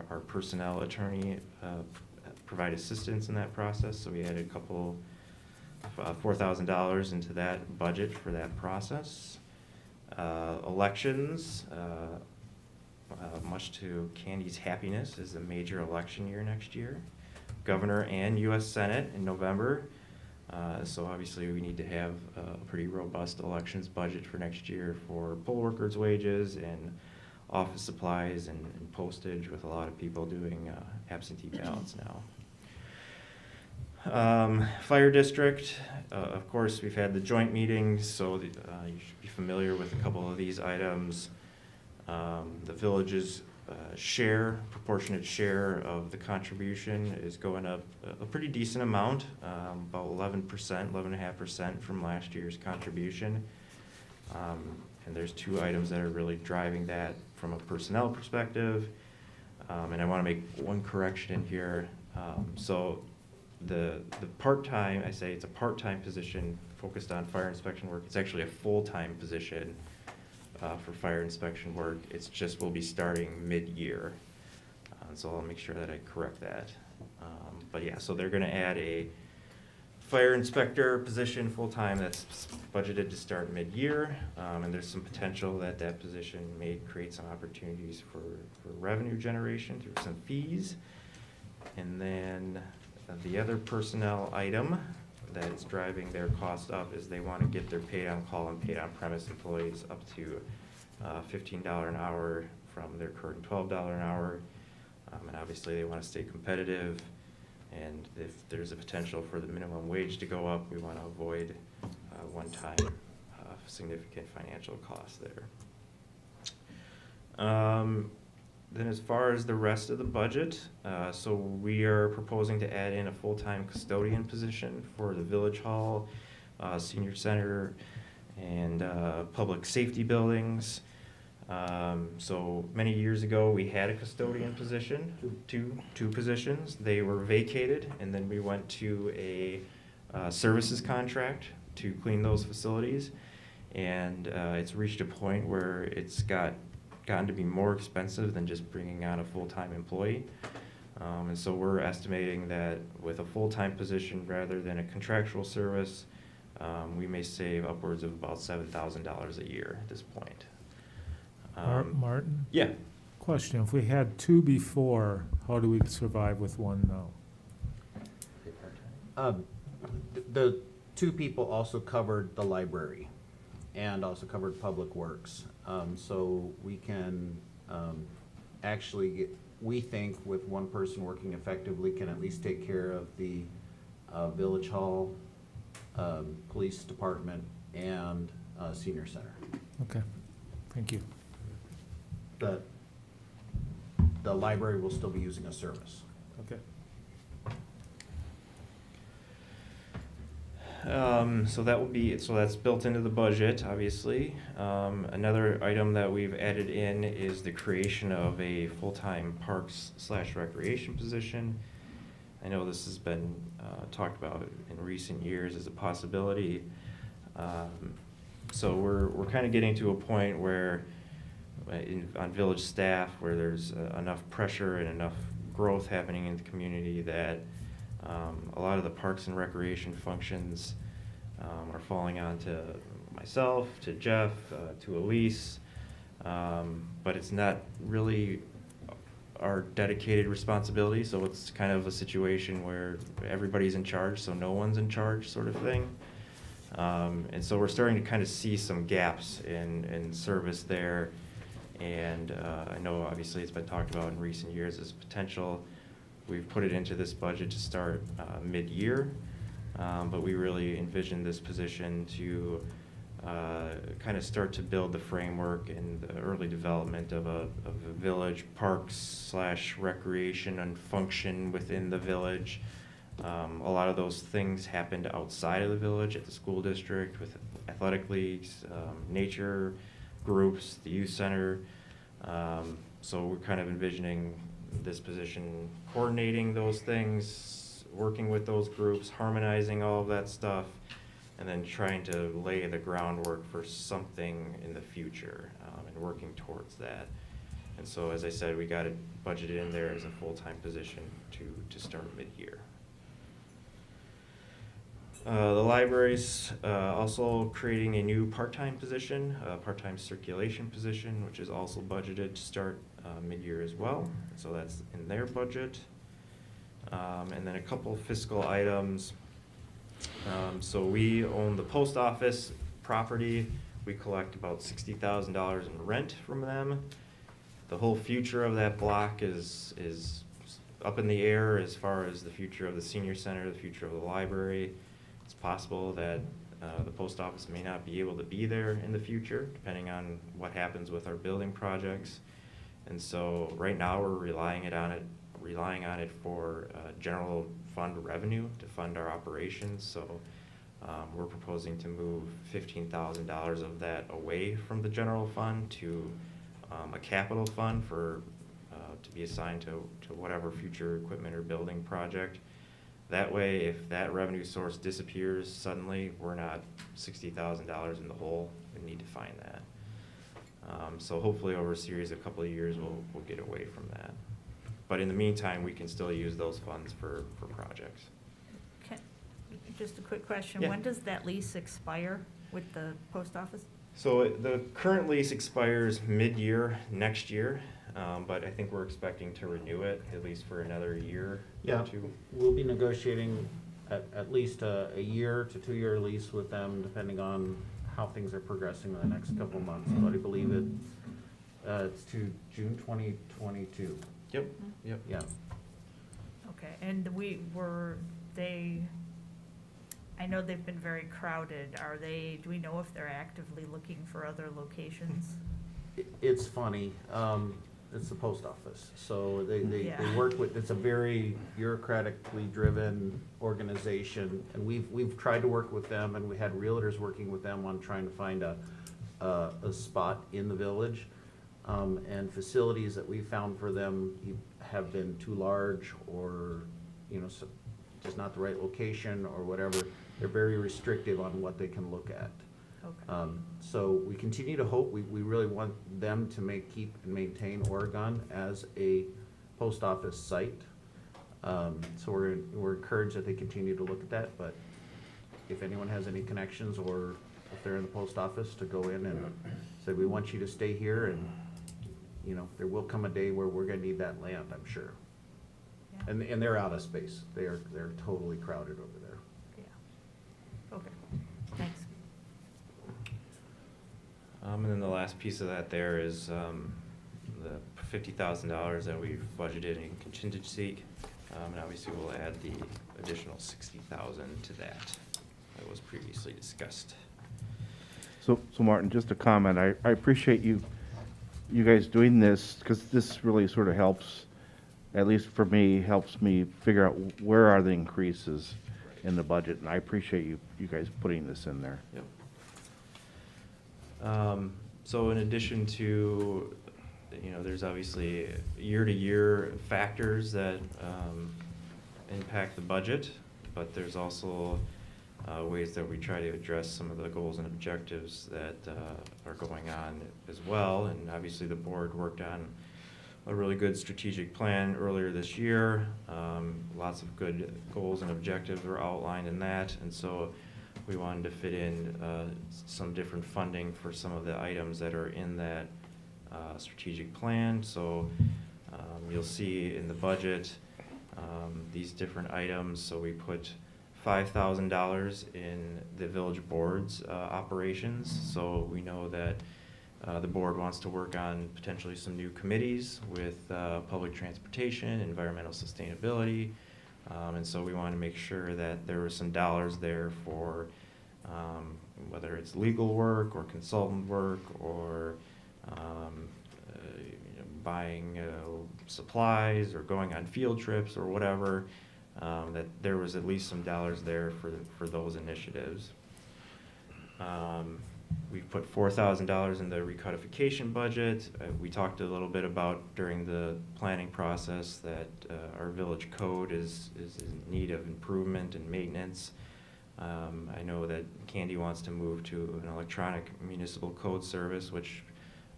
our personnel attorney provide assistance in that process, so we added a couple $4,000 into that budget for that process. Elections, much to Candy's happiness, is a major election year next year. Governor and U.S. Senate in November. So obviously we need to have a pretty robust elections budget for next year for poll workers' wages and office supplies and postage, with a lot of people doing absentee ballots now. Fire district, of course, we've had the joint meetings, so you should be familiar with a couple of these items. The village's proportionate share of the contribution is going up a pretty decent amount, about 11%, 11.5% from last year's contribution. And there's two items that are really driving that from a personnel perspective. And I want to make one correction in here. So the part-time, I say it's a part-time position focused on fire inspection work. It's actually a full-time position for fire inspection work. It's just we'll be starting mid-year. So I'll make sure that I correct that. But yeah, so they're going to add a fire inspector position full-time that's budgeted to start mid-year. And there's some potential that that position may create some opportunities for revenue generation through some fees. And then the other personnel item that is driving their cost up is they want to get their paid on call and paid on premise employees up to $15 an hour from their current $12 an hour. And obviously they want to stay competitive. And if there's a potential for the minimum wage to go up, we want to avoid one-time significant financial costs there. Then as far as the rest of the budget, so we are proposing to add in a full-time custodian position for the Village Hall, Senior Center, and public safety buildings. So many years ago, we had a custodian position, two positions. They were vacated, and then we went to a services contract to clean those facilities. And it's reached a point where it's gotten to be more expensive than just bringing on a full-time employee. And so we're estimating that with a full-time position rather than a contractual service, we may save upwards of about $7,000 a year at this point. Martin? Yeah. Question, if we had two before, how do we survive with one now? The two people also covered the library and also covered public works. So we can actually get, we think with one person working effectively can at least take care of the Village Hall, Police Department, and Senior Center. Okay, thank you. The library will still be using a service. Okay. So that will be, so that's built into the budget, obviously. Another item that we've added in is the creation of a full-time parks/recreation position. I know this has been talked about in recent years as a possibility. So we're kind of getting to a point where on village staff, where there's enough pressure and enough growth happening in the community that a lot of the parks and recreation functions are falling on to myself, to Jeff, to Elise, but it's not really our dedicated responsibility, so it's kind of a situation where everybody's in charge, so no one's in charge sort of thing. And so we're starting to kind of see some gaps in service there, and I know obviously it's been talked about in recent years as potential. We've put it into this budget to start mid-year, but we really envision this position to kind of start to build the framework and the early development of a village parks/recreation and function within the village. A lot of those things happened outside of the village at the school district with athletic leagues, nature groups, the youth center. So we're kind of envisioning this position coordinating those things, working with those groups, harmonizing all of that stuff, and then trying to lay the groundwork for something in the future, and working towards that. And so, as I said, we got it budgeted in there as a full-time position to start mid-year. The library's also creating a new part-time position, a part-time circulation position, which is also budgeted to start mid-year as well. So that's in their budget. And then a couple fiscal items. So we own the post office property. We collect about $60,000 in rent from them. The whole future of that block is up in the air as far as the future of the senior center, the future of the library. It's possible that the post office may not be able to be there in the future, depending on what happens with our building projects. And so right now we're relying on it for general fund revenue to fund our operations. So we're proposing to move $15,000 of that away from the general fund to a capital fund for to be assigned to whatever future equipment or building project. That way, if that revenue source disappears suddenly, we're not $60,000 in the hole and need to find that. So hopefully over a series of couple of years, we'll get away from that. But in the meantime, we can still use those funds for projects. Just a quick question. Yeah. When does that lease expire with the post office? So the current lease expires mid-year next year, but I think we're expecting to renew it at least for another year Yeah, or two. we'll be negotiating at least a year to 2-year lease with them, depending on how things are progressing in the next couple months. But I believe it's to June 2022. Yep. Yeah. Okay, and I know they've been very crowded. Do we know if they're actively looking for other locations? It's funny. It's the post office. So they Yeah. work with, it's a very bureaucratically driven organization. And we've tried to work with them, and we had realtors working with them on trying to find a spot in the village. And facilities that we found for them have been too large, or, just not the right location or whatever. They're very restrictive on what they can look at. Okay. So we continue to hope, we really want them to keep and maintain Oregon as a post office site. So we're encouraged that they continue to look at that, but if anyone has any connections, or if they're in the post office, to go in and say, we want you to stay here, and, there will come a day where we're gonna need that land, I'm sure. Yeah. And they're out of space. They're totally crowded over there. Yeah. Okay, thanks. And then the last piece of that there is the $50,000 that we've budgeted in contingency. And obviously we'll add the additional $60,000 to that was previously discussed. So Martin, just a comment. I appreciate you guys doing this, because this really sort of helps, at least for me, helps me figure out where are the increases. in the budget, and I appreciate you guys putting this in there. Yep. So in addition to, there's obviously year-to-year factors that impact the budget, but there's also ways that we try to address some of the goals and objectives that are going on as well. And obviously the board worked on a really good strategic plan earlier this year. Lots of good goals and objectives were outlined in that, and so we wanted to fit in some different funding for some of the items that are in that strategic plan. So you'll see in the budget these different items. So we put $5,000 in the village board's operations. So we know that the board wants to work on potentially some new committees with public transportation, environmental sustainability, and so we want to make sure that there were some dollars there for whether it's legal work or consultant work or buying supplies or going on field trips or whatever, that there was at least some dollars there for those initiatives. We've put $4,000 in the recodification budget. We talked a little bit about during the planning process that our village code is in need of improvement and maintenance. I know that Candy wants to move to an electronic municipal code service, which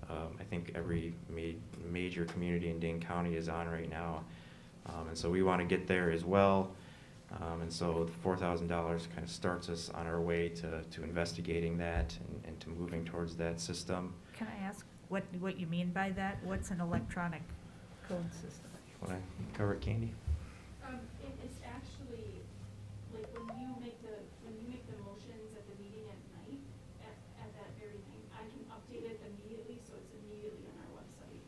I think every major community in Dane County is on right now. And so we want to get there as well. And so the $4,000 kind of starts us on our way to investigating that and to moving towards that system. Can I ask what you mean by that? What's an electronic code system? Want to cover it, Candy? It's actually, like, when you make the motions at the meeting at night, at that very thing, I can update it immediately, so it's immediately on our website.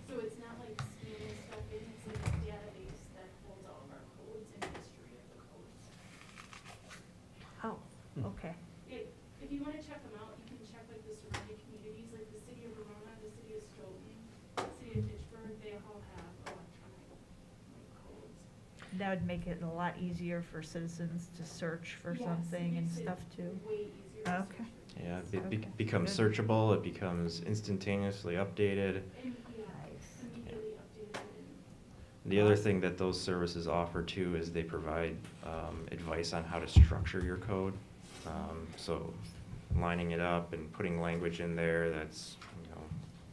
So it's not like scanning stuff in, it's like a database that holds all of our codes and history of the codes. Oh, okay. If you wanna check them out, you can check like the surrounding communities, like the city of Verona, the city of Stoughton, the city of Fitchburg, they all have electronic codes. That would make it a lot easier for citizens to search for Yes, something and makes it stuff too. way easier to Okay. search for. Yeah, Okay. it becomes Good. searchable, it becomes instantaneously updated. And, Nice. immediately updated and. The other thing that those services offer too is they provide advice on how to structure your code. So lining it up and putting language in there that's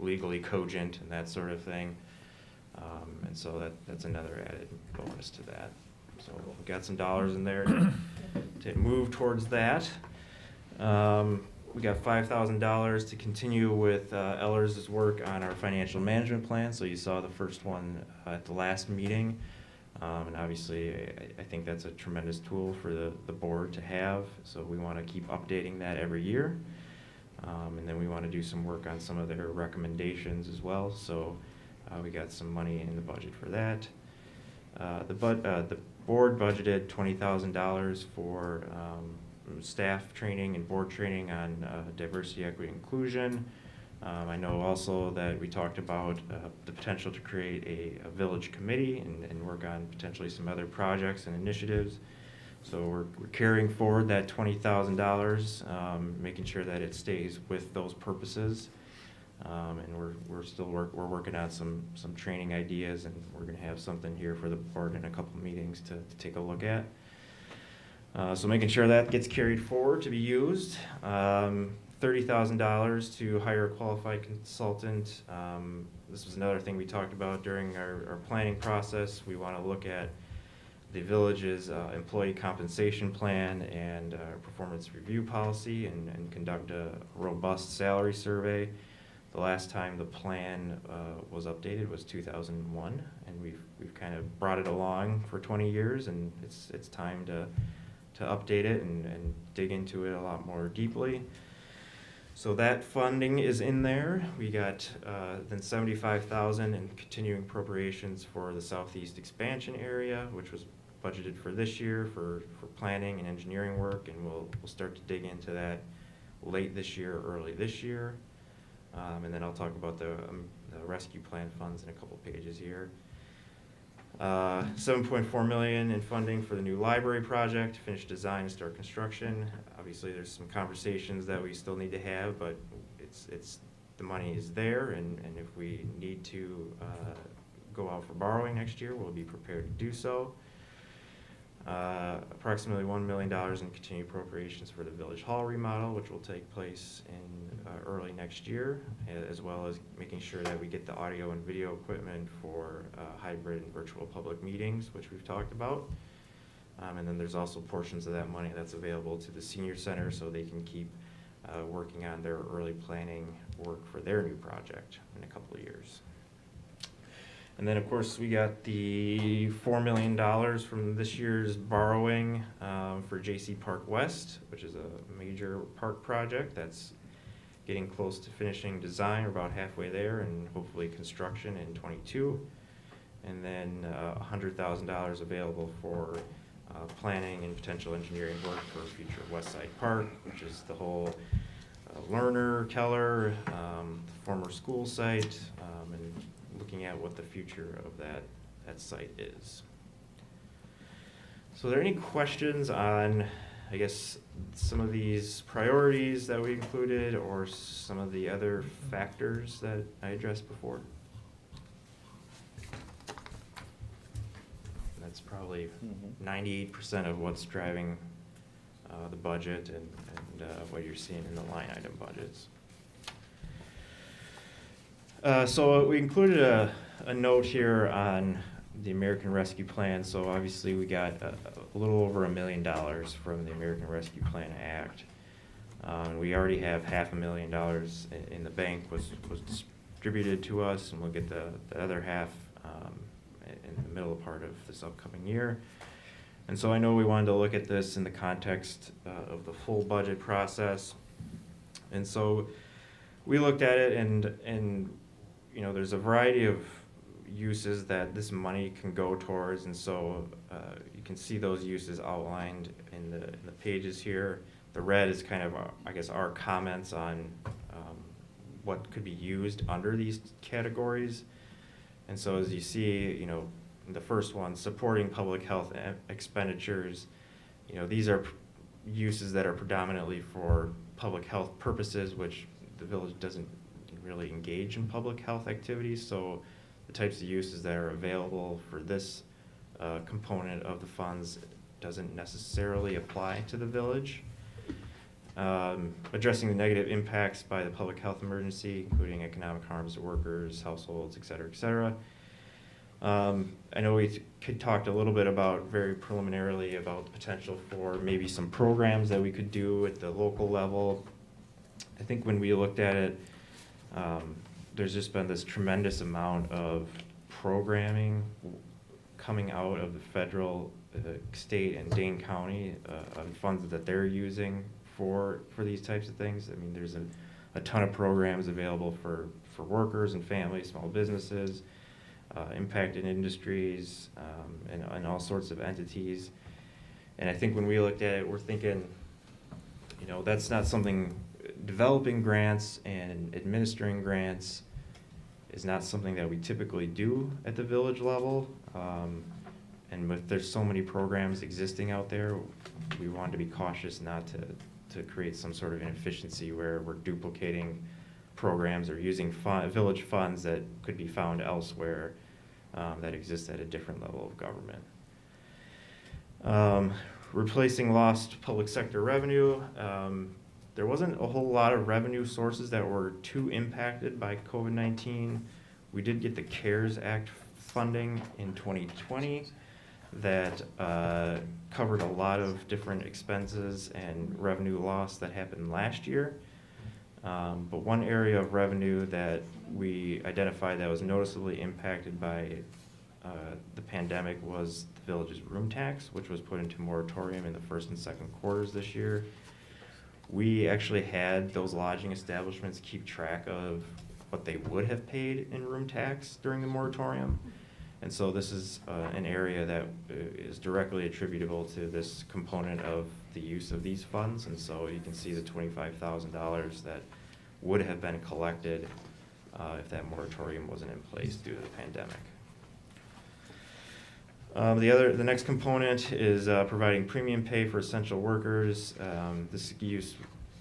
legally cogent and that sort of thing. And so that's another added bonus to that. So we've got some dollars in there to move towards that. We got $5,000 to continue with Ellers' work on our financial management plan. So you saw the first one at the last meeting. And obviously, I think that's a tremendous tool for the board to have. So we want to keep updating that every year. And then we want to do some work on some of their recommendations as well. So we got some money in the budget for that. The board budgeted $20,000 for staff training and board training on diversity, equity, inclusion. I know also that we talked about the potential to create a village committee and work on potentially some other projects and initiatives. So we're carrying forward that $20,000, making sure that it stays with those purposes. And we're working on some training ideas, and we're going to have something here for the board in a couple meetings to take a look at. So making sure that gets carried forward to be used. $30,000 to hire a qualified consultant. This was another thing we talked about during our planning process. We want to look at the village's employee compensation plan and performance review policy and conduct a robust salary survey. The last time the plan was updated was 2001, and we've kind of brought it along for 20 years, and it's time to update it and dig into it a lot more deeply. So that funding is in there. We got then $75,000 in continuing appropriations for the southeast expansion area, which was budgeted for this year for planning and engineering work, and we'll start to dig into that late this year, early this year. And then I'll talk about the rescue plan funds in a couple pages here. $7.4 million in funding for the new library project, finish design, and start construction. Obviously, there's some conversations that we still need to have, but the money is there, and if we need to go out for borrowing next year, we'll be prepared to do so. Approximately $1 million in continued appropriations for the Village Hall remodel, which will take place in early next year, as well as making sure that we get the audio and video equipment for hybrid and virtual public meetings, which we've talked about. And then there's also portions of that money that's available to the senior center so they can keep working on their early planning work for their new project in a couple of years. And then, of course, we got the $4 million from this year's borrowing for JC Park West, which is a major park project that's getting close to finishing design. We're about halfway there, and hopefully construction in '22. And then $100,000 available for planning and potential engineering work for future West Side Park, which is the whole Lerner, Keller, former school site, and looking at what the future of that site is. So are there any questions on, I guess, some of these priorities that we included or some of the other factors that I addressed before? That's probably 98% of what's driving the budget and what you're seeing in the line item budgets. So we included a note here on the American Rescue Plan. So obviously we got a little over $1 million from the American Rescue Plan Act. We already have $500,000 in the bank was distributed to us, and we'll get the other half in the middle part of this upcoming year. And so I know we wanted to look at this in the context of the full budget process. And so we looked at it, and you know, there's a variety of uses that this money can go towards, and so you can see those uses outlined in the pages here. The red is kind of, I guess, our comments on what could be used under these categories. And so as you see, you know, the first one, supporting public health expenditures, you know, these are uses that are predominantly for public health purposes, which the village doesn't really engage in public health activities. So the types of uses that are available for this component of the funds doesn't necessarily apply to the village. Addressing the negative impacts by the public health emergency, including economic harms to workers, households, et cetera, et cetera. I know we talked a little bit about, very preliminarily, about the potential for maybe some programs that we could do at the local level. I think when we looked at it, there's just been this tremendous amount of programming coming out of the federal, state, and Dane County on funds that they're using for these types of things. I mean, there's a ton of programs available for workers and families, small businesses, impacted industries, and all sorts of entities. And I think when we looked at it, we're thinking, you know, that's not something, developing grants and administering grants is not something that we typically do at the village level. And with there's so many programs existing out there, we wanted to be cautious not to create some sort of inefficiency where we're duplicating programs or using village funds that could be found elsewhere that exist at a different level of government. Replacing lost public sector revenue. There wasn't a whole lot of revenue sources that were too impacted by COVID-19. We did get the CARES Act funding in 2020 that covered a lot of different expenses and revenue loss that happened last year. But one area of revenue that we identified that was noticeably impacted by the pandemic was the village's room tax, which was put into moratorium in the first and second quarters this year. We actually had those lodging establishments keep track of what they would have paid in room tax during the moratorium. And so this is an area that is directly attributable to this component of the use of these funds. And so you can see the $25,000 that would have been collected if that moratorium wasn't in place due to the pandemic. The next component is providing premium pay for essential workers. This use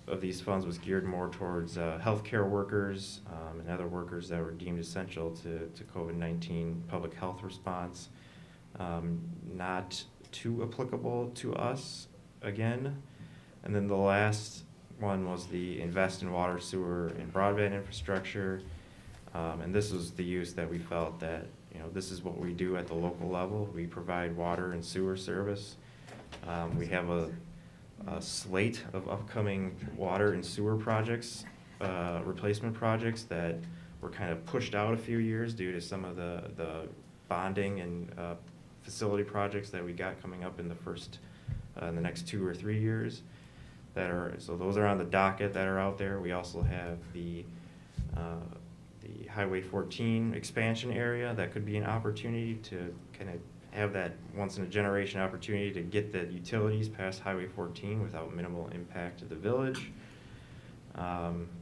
of these funds was geared more towards healthcare workers and other workers that were deemed essential to COVID-19 public health response. Not too applicable to us again. And then the last one was the invest in water, sewer, and broadband infrastructure. And this was the use that we felt that, you know, this is what we do at the local level. We provide water and sewer service. We have a slate of upcoming water and sewer projects, replacement projects that were kind of pushed out a few years due to some of the bonding and facility projects that we got coming up in the next 2 or 3 years. So those are on the docket that are out there. We also have the Highway 14 expansion area. That could be an opportunity to kind of have that once-in-a-generation opportunity to get the utilities past Highway 14 without minimal impact to the village.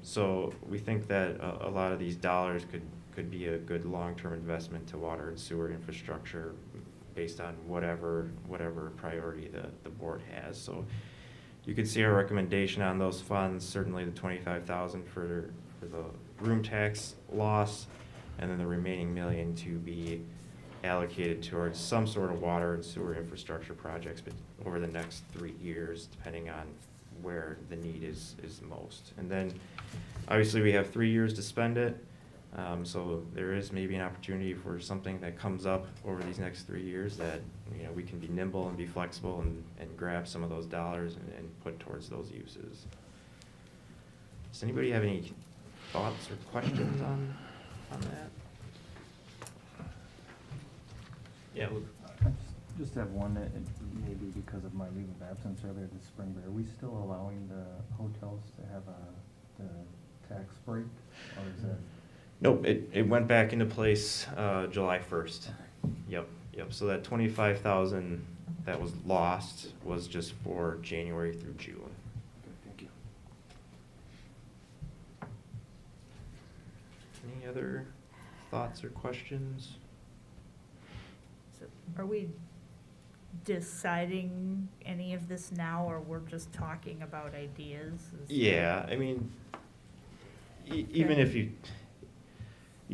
So we think that a lot of these dollars could be a good long-term investment to water and sewer infrastructure based on whatever priority the board has. So you can see our recommendation on those funds, certainly the $25,000 for the room tax loss, and then the remaining $1 million to be allocated towards some sort of water and sewer infrastructure projects, but over the next 3 years, depending on where the need is most. And then, obviously, we have 3 years to spend it, so there is maybe an opportunity for something that comes up over these next 3 years that, you know, we can be nimble and be flexible and grab some of those dollars and put towards those uses. Does anybody have any thoughts or questions on that? Yeah, Luke. I just have one, that maybe because of my leave of absence earlier this spring, but are we still allowing the hotels to have the tax break, or is that? Nope, it went back into place July 1st. Yep. So that 25,000 that was lost was just for January through June. Okay, thank you. Any other thoughts or questions? So are we deciding any of this now, or we're just talking about ideas? Yeah, I mean, even if you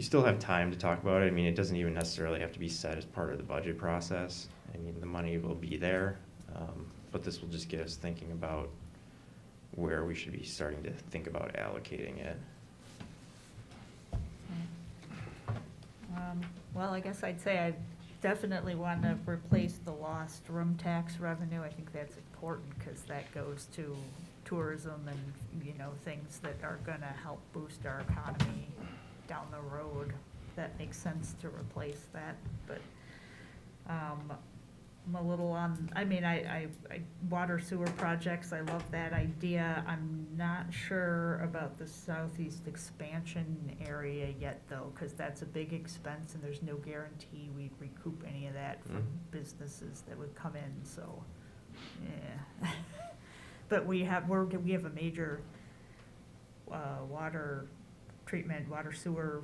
still have time to talk about it. I mean, it doesn't even necessarily have to be set as part of the budget process. I mean, the money will be there, but this will just get us thinking about where we should be starting to think about allocating it. Well, I guess I'd say I definitely want to replace the lost room tax revenue. I think that's important because that goes to tourism and, you know, things that are going to help boost our economy down the road. That makes sense to replace that, but I'm a little on, I mean, I water sewer projects, I love that idea. I'm not sure about the southeast expansion area yet though, because that's a big expense and there's no guarantee we'd recoup any of that from businesses that would come in, so, yeah. But we have a major water treatment, water sewer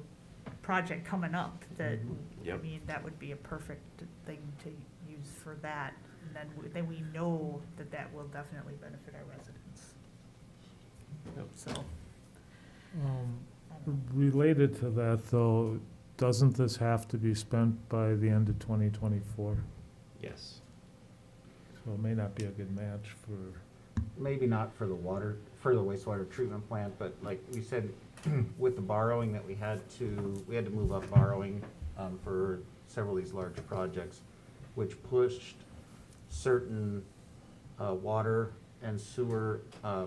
project coming up that, Yep. I mean, that would be a perfect thing to use for that. And then we know that will definitely benefit our residents. Yep. So, Related to that, though, doesn't this have to be spent by the end of 2024? Yes. So it may not be a good match for, Maybe not for the wastewater treatment plant, but like we said, with the borrowing that we had to move up borrowing for several of these larger projects, which pushed certain water and sewer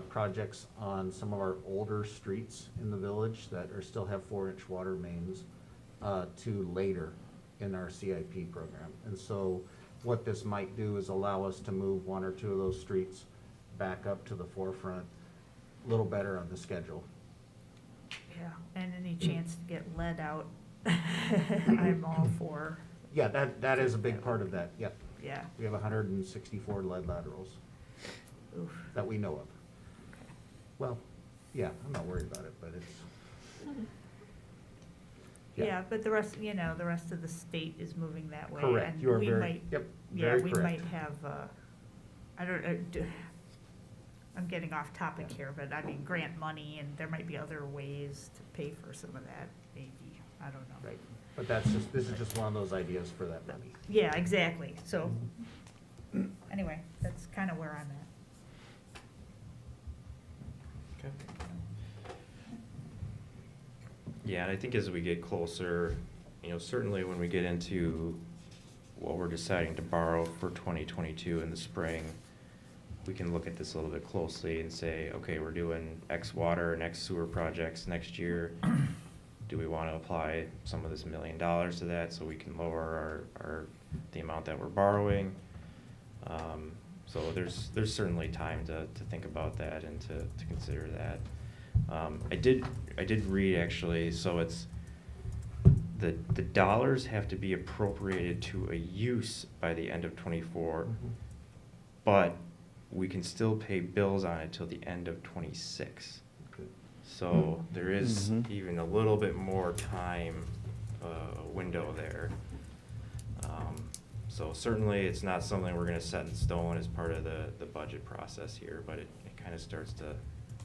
projects on some of our older streets in the village that still have 4-inch water mains to later in our CIP program. And so what this might do is allow us to move 1 or 2 of those streets back up to the forefront, a little better on the schedule. yeah, and any chance to get lead out, I'm all for. Yeah, that is a big part of that, yep. Yeah. We have 164 lead laterals Oof. that we know of. Well, yeah, I'm not worried about it, but it's, Yeah, but the rest, the rest of the state is moving that way. Correct. And You are we very- might- yep, Yeah, very we correct. might have, I'm getting off topic here, but I mean, grant money, and there might be other ways to pay for some of that, maybe. I don't know. Right, but this is just one of those ideas for that money. Yeah, exactly. So, anyway, that's kind of where I'm at. Okay. Yeah, and I think as we get closer, certainly when we get into what we're deciding to borrow for 2022 in the spring, we can look at this a little bit closely and say, okay, we're doing X water and X sewer projects next year. Do we want to apply some of this $1 million to that so we can lower the amount that we're borrowing? So there's certainly time to think about that and to consider that. I did read actually, so it's the dollars have to be appropriated to a use by the end of '24, but we can still pay bills on it till the end of '26. So there is even a little bit more time window there. So certainly it's not something we're gonna set in stone as part of the budget process here, but it kind of starts to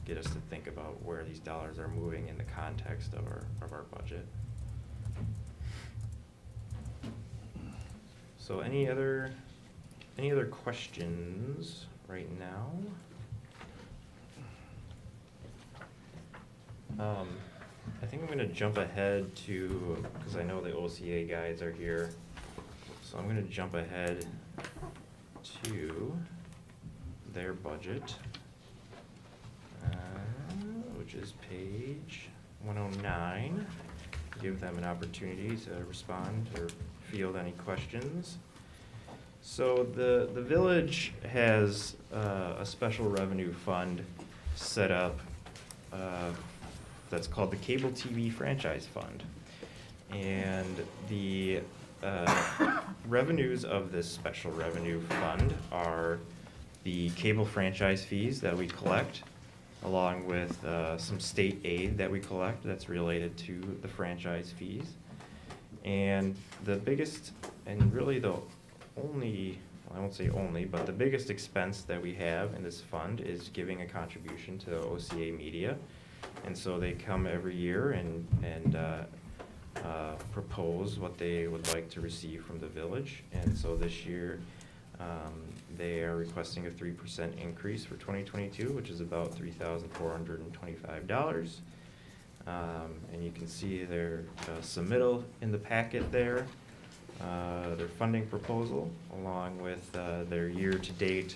get us to think about where these dollars are moving in the context of our budget. So any other questions right now? I think I'm gonna jump ahead to, because I know the OCA guys are here, so I'm gonna jump ahead to their budget, which is page 109. Give them an opportunity to respond or field any questions. So the village has a special revenue fund set up that's called the Cable TV Franchise Fund. And the revenues of this special revenue fund are the cable franchise fees that we collect, along with some state aid that we collect that's related to the franchise fees. And the biggest, and really the only, well, I won't say only, but the biggest expense that we have in this fund is giving a contribution to OCA Media. And so they come every year and propose what they would like to receive from the village. And so this year, they are requesting a 3% increase for 2022, which is about $3,425. And you can see their submittal in the packet there, their funding proposal, along with their year-to-date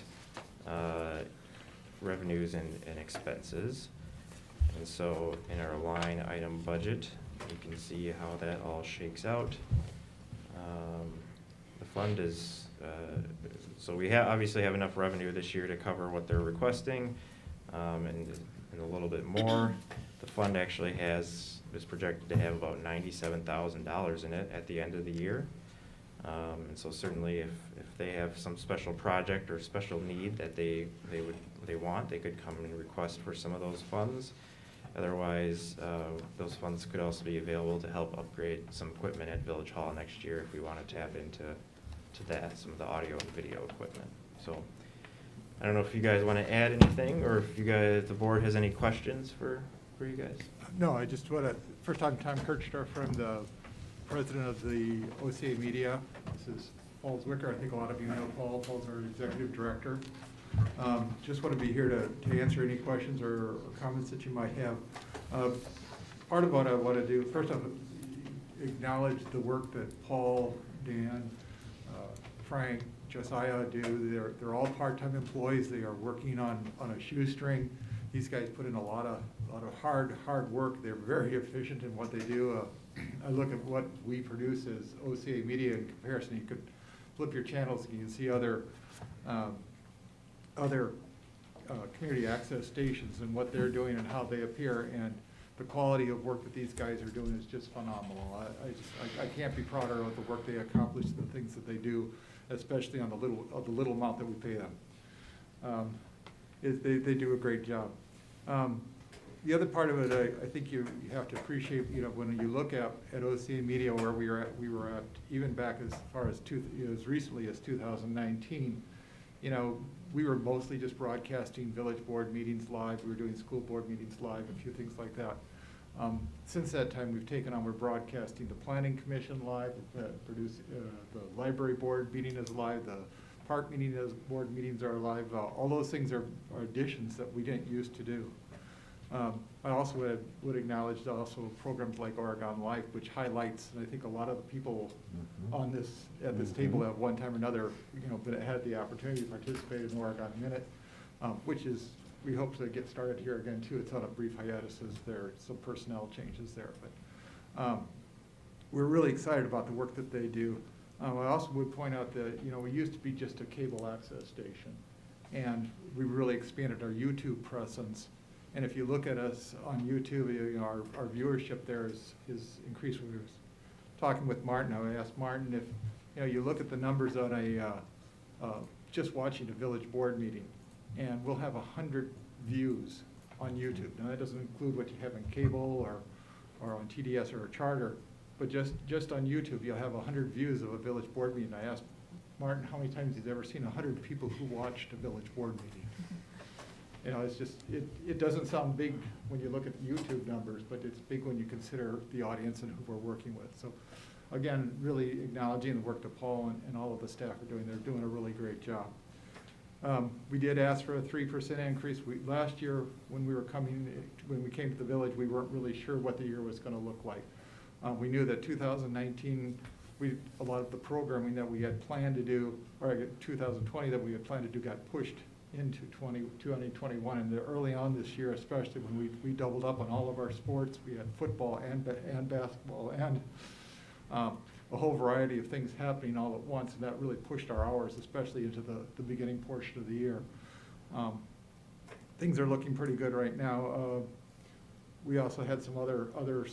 revenues and expenses. And so in our line item budget, you can see how that all shakes out. The fund is, so we obviously have enough revenue this year to cover what they're requesting, and a little bit more. The fund actually is projected to have about $97,000 in it at the end of the year. And so certainly if they have some special project or special need that they want, they could come and request for some of those funds. Otherwise, those funds could also be available to help upgrade some equipment at Village Hall next year if we want to tap into that, some of the audio and video equipment. So I don't know if you guys want to add anything, or if the board has any questions for you guys. No, I just want to, first time, Tom Kirchdorf, I'm the president of the OCA Media. This is Paul Zwicker. I think a lot of you know Paul. Paul's our executive director. Just want to be here to answer any questions or comments that you might have. Part of what I want to do, first off, acknowledge the work that Paul, Dan, Frank, Josiah do. They're all part-time employees. They are working on a shoestring. These guys put in a lot of hard work. They're very efficient in what they do. I look at what we produce as OCA Media in comparison. You could flip your channels and you can see other community access stations and what they're doing and how they appear, and the quality of work that these guys are doing is just phenomenal. I can't be prouder of the work they accomplish and the things that they do, especially on the little amount that we pay them. They do a great job. The other part of it, I think you have to appreciate, when you look at OCA Media, where we were at even back as far as as recently as 2019, we were mostly just broadcasting village board meetings live. We were doing school board meetings live, a few things like that. Since that time, we're broadcasting the planning commission live, the library board meeting is live, the park board meetings are live. All those things are additions that we didn't used to do. I also would acknowledge also programs like Oregon Life, which highlights, and I think a lot of the people on at this table at one time or another, had the opportunity to participate in Oregon Minute, which is, we hope to get started here again too. It's on a brief hiatus as there are some personnel changes there, but we're really excited about the work that they do. I also would point out that, we used to be just a cable access station, and we really expanded our YouTube presence. And if you look at us on YouTube, our viewership there is increased. We were talking with Martin. I asked Martin if, you look at the numbers on just watching a village board meeting, and we'll have 100 views on YouTube. Now that doesn't include what you have in cable or on TDS or a charter, but just on YouTube, you'll have 100 views of a village board meeting. I asked Martin how many times he's ever seen 100 people who watched a village board meeting. It's just, it doesn't sound big when you look at the YouTube numbers, but it's big when you consider the audience and who we're working with. So again, really acknowledging the work that Paul and all of the staff are doing. They're doing a really great job. We did ask for a 3% increase. Last year, when we came to the village, we weren't really sure what the year was going to look like. We knew that 2019, a lot of the programming that we had planned to do, or 2020 that we had planned to do, got pushed into 2021, and early on this year, especially when we doubled up on all of our sports. We had football and basketball and a whole variety of things happening all at once, and that really pushed our hours, especially into the beginning portion of the year. Things are looking pretty good right now. We also had some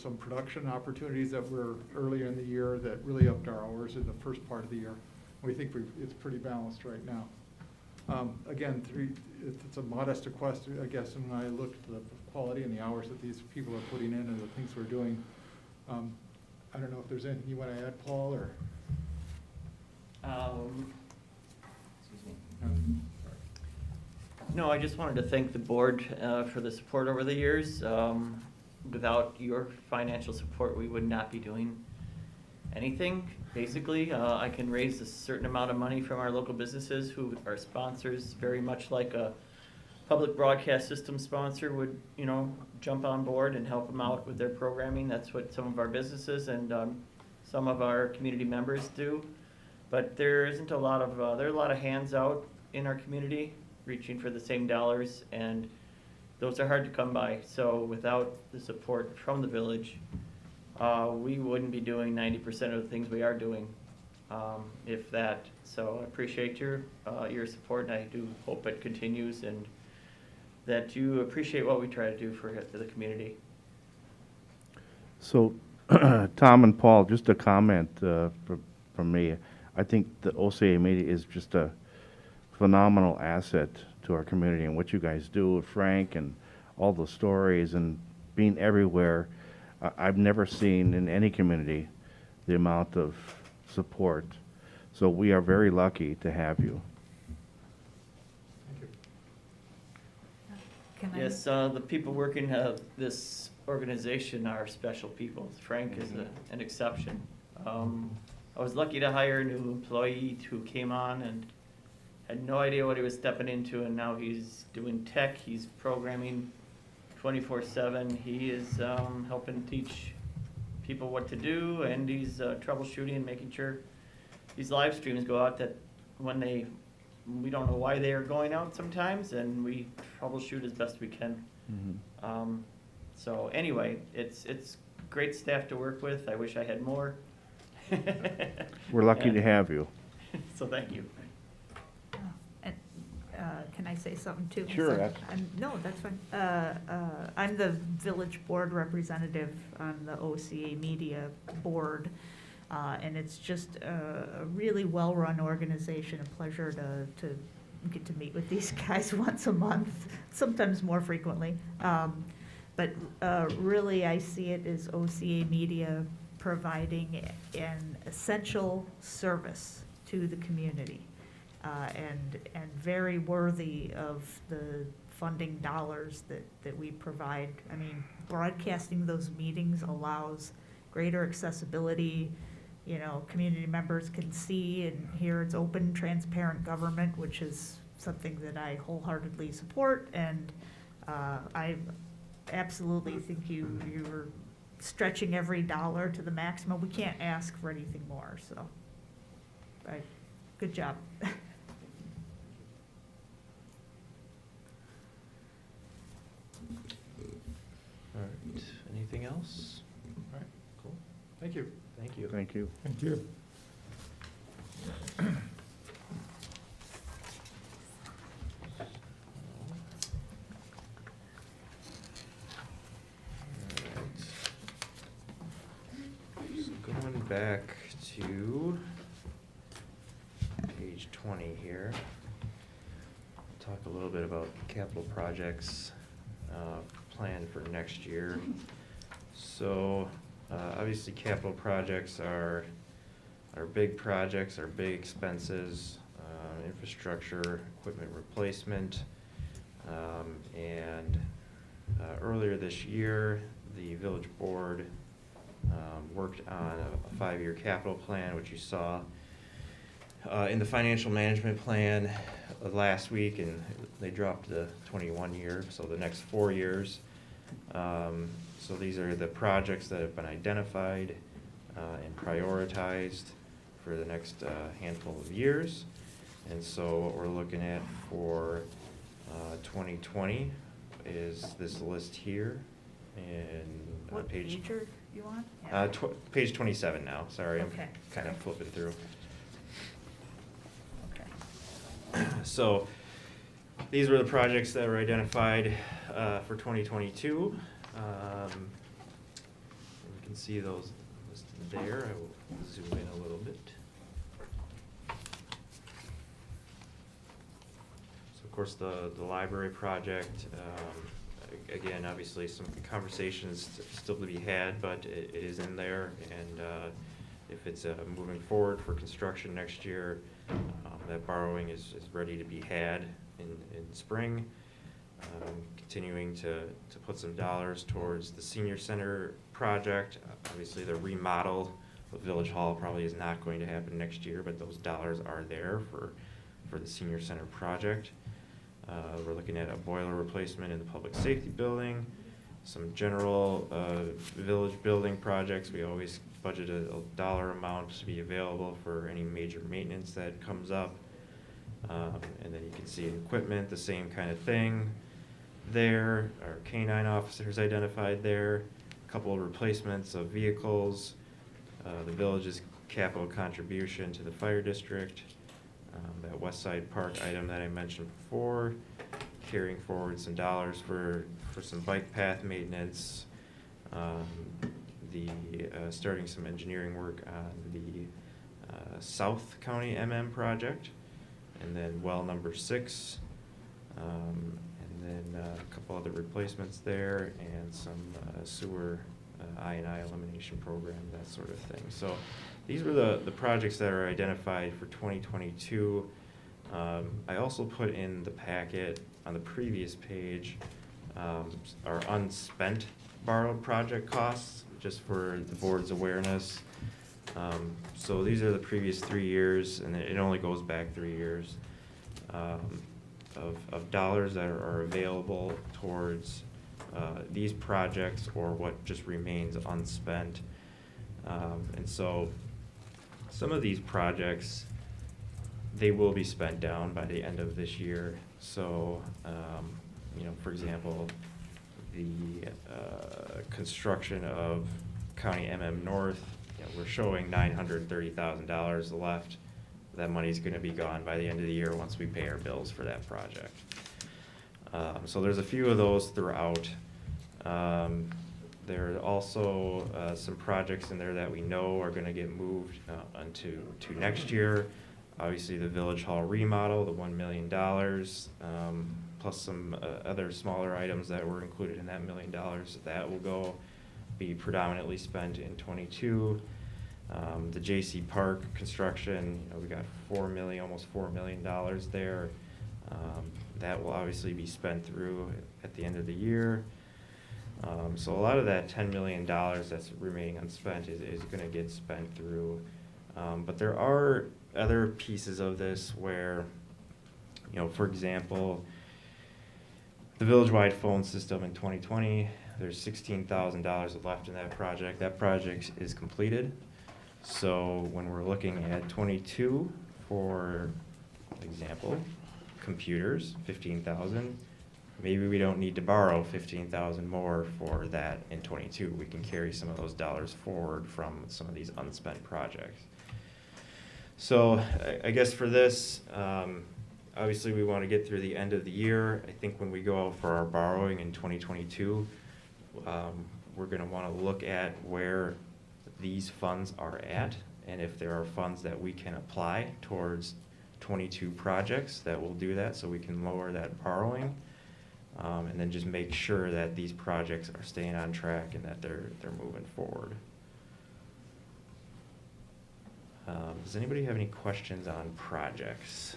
some production opportunities that were earlier in the year that really upped our hours in the first part of the year. We think it's pretty balanced right now. Again, it's a modest request, I guess, and when I look at the quality and the hours that these people are putting in and the things we're doing. I don't know if there's anything you want to add, Paul, or? Excuse me. No, I just wanted to thank the board for the support over the years. Without your financial support, we would not be doing anything. Basically, I can raise a certain amount of money from our local businesses who are sponsors, very much like a public broadcast system sponsor would, jump on board and help them out with their programming. That's what some of our businesses and some of our community members do. But there isn't a lot of, there are a lot of hands out in our community reaching for the same dollars, and those are hard to come by. So without the support from the village, we wouldn't be doing 90% of the things we are doing, if that. So I appreciate your support, and I do hope it continues, and that you appreciate what we try to do for the community. So, Tom and Paul, just a comment from me. I think the OCA Media is just a phenomenal asset to our community, and what you guys do with Frank and all the stories and being everywhere. I've never seen in any community the amount of support. So we are very lucky to have you. Thank you. Yes, the people working this organization are special people. Frank is an exception. I was lucky to hire a new employee who came on and had no idea what he was stepping into, and now he's doing tech, he's programming 24/7. He is helping teach people what to do, and he's troubleshooting and making sure these live streams go out that when we don't know why they are going out sometimes, and we troubleshoot as best we can. Mm-hmm. So anyway, it's great staff to work with. I wish I had more. We're lucky to have you. So thank you. Can I say something too? Sure. No, that's fine. I'm the village board representative on the OCA Media Board, and it's just a really well-run organization. A pleasure to get to meet with these guys once a month, sometimes more frequently. But really, I see it as OCA Media providing an essential service to the community, and very worthy of the funding dollars that we provide. I mean, broadcasting those meetings allows greater accessibility. You know, community members can see and hear. It's open, transparent government, which is something that I wholeheartedly support, and I absolutely think you're stretching every dollar to the maximum. We can't ask for anything more, so, good job. All right, anything else? All right, Cool. thank you. Thank you. Thank you. Thank you. So going back to page 20 here, talk a little bit about capital projects planned for next year. So obviously capital projects are big projects, are big expenses, infrastructure, equipment replacement, and earlier this year, the village board worked on a 5-year capital plan, which you saw in the financial management plan last week, and they dropped the 21 year, so the next 4 years. So these are the projects that have been identified and prioritized for the next handful of years. And so what we're looking at for 2020 is this list here, and What page page are you on? page 27 now. Sorry, Okay. I'm kind of flipping through. Okay. So these were the projects that were identified for 2022. You can see those listed there. I will zoom in a little bit. So of course the library project, again, obviously some conversations still to be had, but it is in there, and if it's moving forward for construction next year, that borrowing is ready to be had in spring. Continuing to put some dollars towards the senior center project. Obviously the remodel of Village Hall probably is not going to happen next year, but those dollars are there for the senior center project. We're looking at a boiler replacement in the public safety building, some general village building projects. We always budget a dollar amount to be available for any major maintenance that comes up. And then you can see equipment, the same kind of thing there. Our K-9 officers identified there, a couple of replacements of vehicles, the village's capital contribution to the fire district, that West Side Park item that I mentioned before, carrying forward some dollars for some bike path maintenance, starting some engineering work on the South County MM project, and then well number 6, and then a couple other replacements there, and some sewer I&I elimination program, that sort of thing. So these were the projects that are identified for 2022. I also put in the packet on the previous page our unspent borrowed project costs, just for the board's awareness. So these are the previous 3 years, and it only goes back 3 years, of dollars that are available towards these projects, or what just remains unspent. And so some of these projects, they will be spent down by the end of this year. So, you know, for example, the construction of County MM North, you know, we're showing $930,000 left. That money's gonna be gone by the end of the year once we pay our bills for that project. So there's a few of those throughout. There are also some projects in there that we know are gonna get moved to next year. Obviously, the Village Hall remodel, the $1 million, plus some other smaller items that were included in that $1 million. That will be predominantly spent in '22. The J.C. Park construction, we got almost $4 million there. That will obviously be spent through at the end of the year. So a lot of that $10 million that's remaining unspent is going to get spent through. But there are other pieces of this where, for example, the village-wide phone system in 2020, there's $16,000 left in that project. That project is completed. So when we're looking at 22, for example, computers, 15,000, maybe we don't need to borrow 15,000 more for that in 22. We can carry some of those dollars forward from some of these unspent projects. So I guess for this, obviously we want to get through the end of the year. I think when we go out for our borrowing in 2022, we're going to want to look at where these funds are at, and if there are funds that we can apply towards 22 projects, that will do that, so we can lower that borrowing, and then just make sure that these projects are staying on track and that they're moving forward. Does anybody have any questions on projects?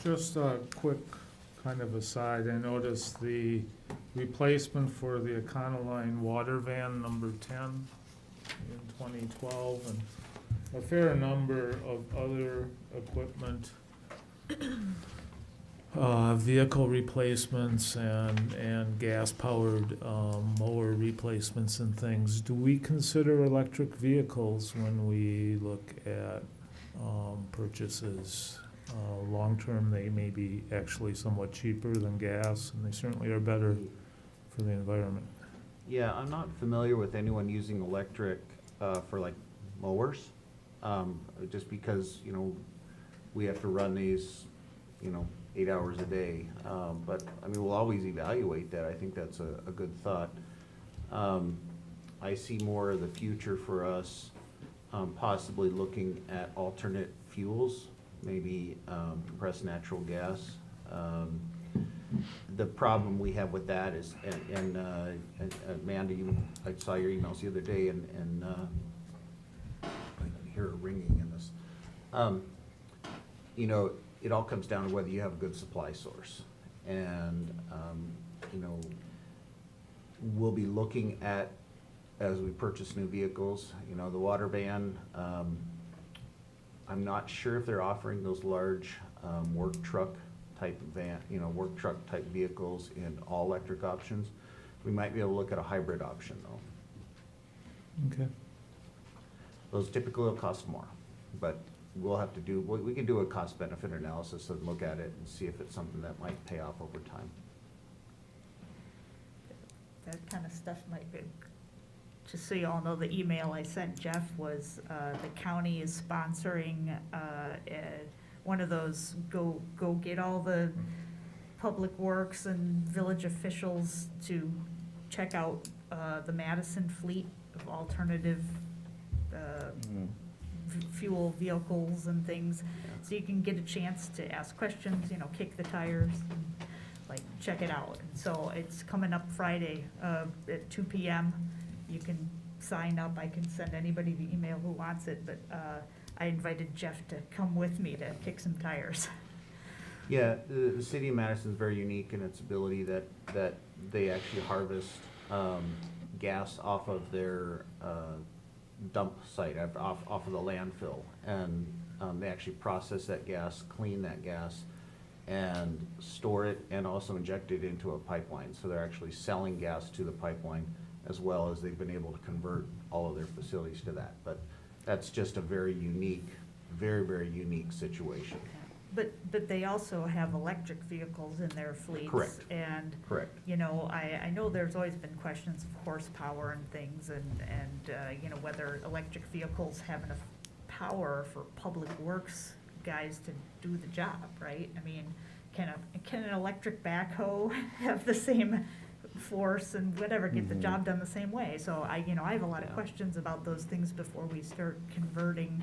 Just a quick kind of aside, I noticed the replacement for the Econoline water van number 10 in 2012, and a fair number of other equipment, vehicle replacements and gas-powered mower replacements and things. Do we consider electric vehicles when we look at purchases? Long-term, they may be actually somewhat cheaper than gas, and they certainly are better for the environment. Yeah, I'm not familiar with anyone using electric for like mowers, just because, we have to run these, 8 hours a day. But, I mean, we'll always evaluate that. I think that's a good thought. I see more of the future for us, possibly looking at alternate fuels, maybe compressed natural gas. The problem we have with that is, and Amanda, I saw your emails the other day, and I hear a ringing in this. It all comes down to whether you have a good supply source. And, we'll be looking at, as we purchase new vehicles, the water van, I'm not sure if they're offering those large work truck type van, work truck type vehicles in all electric options. We might be able to look at a hybrid option though. Okay. Those typically will cost more, but we'll have to do, we can do a cost benefit analysis and look at it and see if it's something that might pay off over time. That kind of stuff might be, just so you all know, the email I sent Jeff was, the county is sponsoring, one of those, go get all the public works and village officials to check out, the Madison fleet of alternative, fuel vehicles and things. So you can get a chance to ask questions, kick the tires, and, check it out. And so it's coming up Friday, at 2 p.m. You can sign up. I can send anybody the email who wants it, but I invited Jeff to come with me to kick some tires. Yeah, the city of Madison is very unique in its ability that they actually harvest gas off of their dump site, off of the landfill. And they actually process that gas, clean that gas, and store it, and also inject it into a pipeline. So they're actually selling gas to the pipeline, as well as they've been able to convert all of their facilities to that. But that's just a very unique, very, very unique situation. But they also have electric vehicles in their fleets. Correct. And, Correct. I know there's always been questions of horsepower and things, and whether electric vehicles have enough power for public works guys to do the job, right? I mean, can an electric backhoe have the same force and whatever, get the job done the same way? So I have a lot of questions about those things before we start converting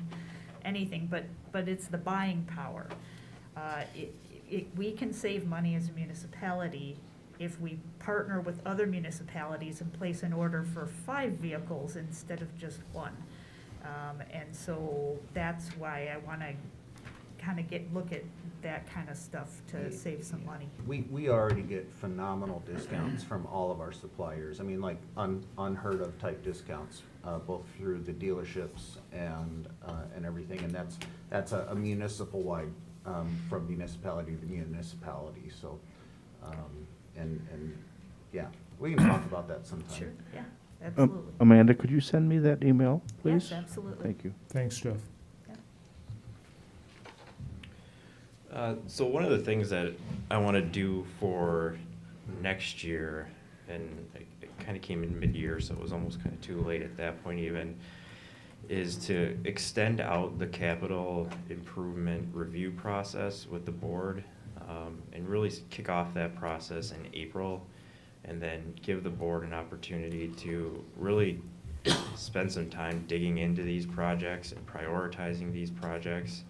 anything, but it's the buying power. We can save money as a municipality if we partner with other municipalities and place an order for 5 vehicles instead of just 1. And so that's why I want to kind of look at that kind of stuff to save some money. We already get phenomenal discounts from all of our suppliers. I mean, like unheard of type discounts, both through the dealerships and everything. And that's a municipal wide, from municipality to municipality. So, and yeah, we can talk about that sometime. Sure, yeah, absolutely. Amanda, could you send me that email, please? Yes, absolutely. Thank you. Thanks, Jeff. So one of the things that I want to do for next year, and it kind of came in mid-year, so it was almost kind of too late at that point even, is to extend out the capital improvement review process with the board, and really kick off that process in April, and then give the board an opportunity to really spend some time digging into these projects and prioritizing these projects.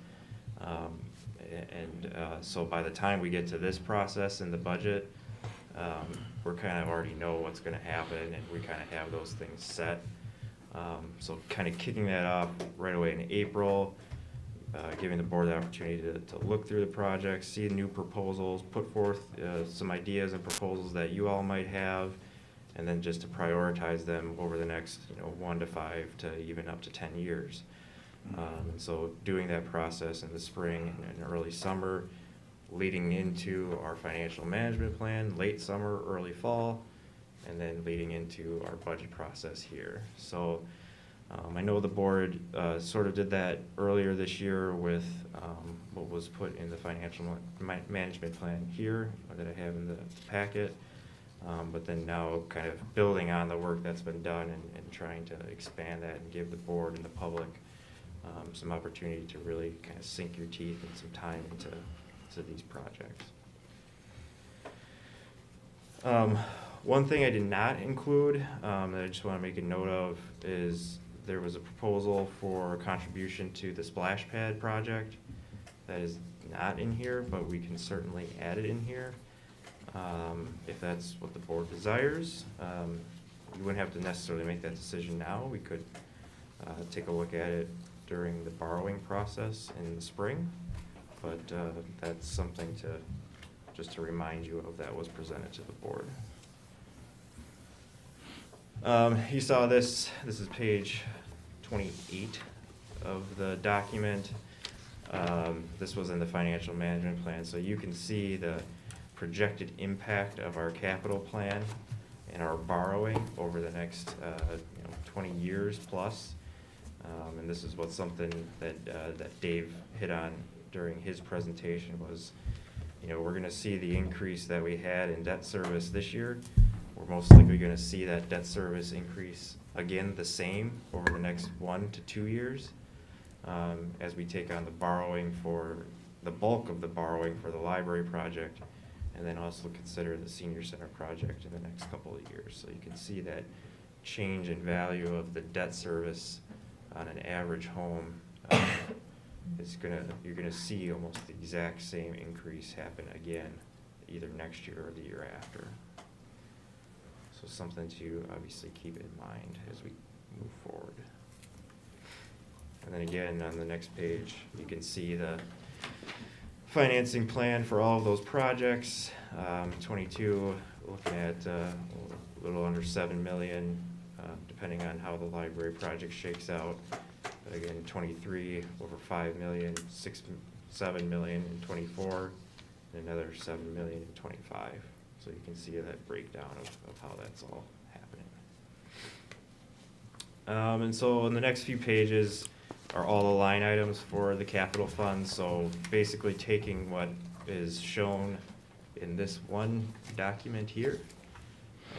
So by the time we get to this process in the budget, we're kind of already know what's going to happen, and we kind of have those things set. So kind of kicking that off right away in April, giving the board the opportunity to look through the projects, see new proposals, put forth some ideas and proposals that you all might have, and then just to prioritize them over the next 1 to 5 to even up to 10 years. And so doing that process in the spring and early summer, leading into our financial management plan, late summer, early fall, and then leading into our budget process here. So I know the board sort of did that earlier this year with what was put in the financial management plan here that I have in the packet. But then now kind of building on the work that's been done and trying to expand that and give the board and the public some opportunity to really kind of sink your teeth and some time into these projects. One thing I did not include that I just want to make a note of is there was a proposal for contribution to the splash pad project that is not in here, but we can certainly add it in here if that's what the board desires. You wouldn't have to necessarily make that decision now. We could take a look at it during the borrowing process in the spring, but that's something just to remind you of that was presented to the board. You saw this is page 28 of the document. This was in the financial management plan, so you can see the projected impact of our capital plan and our borrowing over the next 20 years plus. And this is something that Dave hit on during his presentation was, we're going to see the increase that we had in debt service this year. We're most likely going to see that debt service increase again the same over the next 1 to 2 years as we take on the borrowing for the bulk of the borrowing for the library project, and then also consider the senior center project in the next couple of years. So you can see that change in value of the debt service on an average home you're gonna see almost the exact same increase happen again, either next year or the year after. So something to obviously keep in mind as we move forward. And then again, on the next page, you can see the financing plan for all of those projects. 22, looking at a little under 7 million, depending on how the library project shakes out. But again, 23 over 5 million, 7 million in 24, and another 7 million in 25. So you can see that breakdown of how that's all happening. And so in the next few pages are all the line items for the capital fund. So basically taking what is shown in this one document here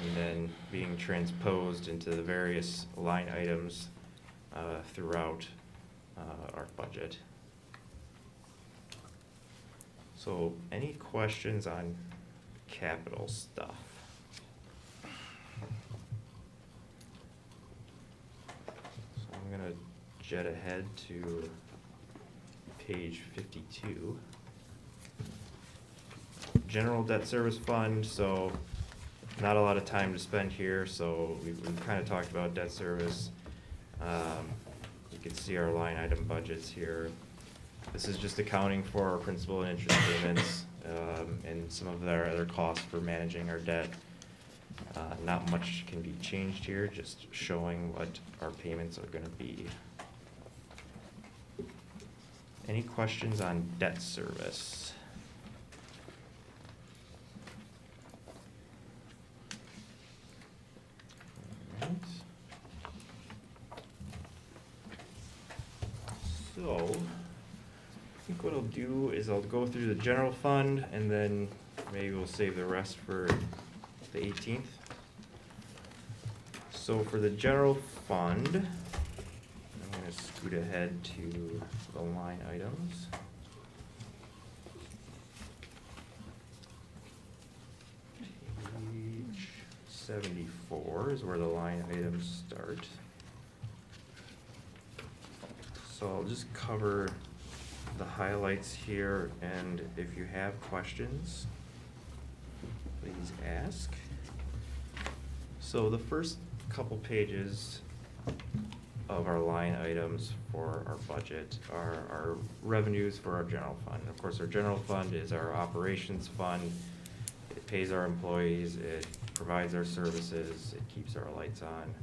and then being transposed into the various line items throughout our budget. So any questions on capital stuff? So I'm gonna jet ahead to page 52. general debt service fund, so not a lot of time to spend here, so we've kind of talked about debt service. You can see our line item budgets here. This is just accounting for our principal and interest payments, and some of our other costs for managing our debt. Not much can be changed here, just showing what our payments are gonna be. Any questions on debt service? Alright. So, I think what I'll do is I'll go through the general fund and then maybe we'll save the rest for the 18th. So for the general fund, I'm gonna scoot ahead to the line items. Page 74 is where the line items start. So I'll just cover the highlights here, and if you have questions, please ask. So the first couple pages of our line items for our budget are our revenues for our general fund. Of course, our general fund is our operations fund. It pays our employees, it provides our services, it keeps our lights on.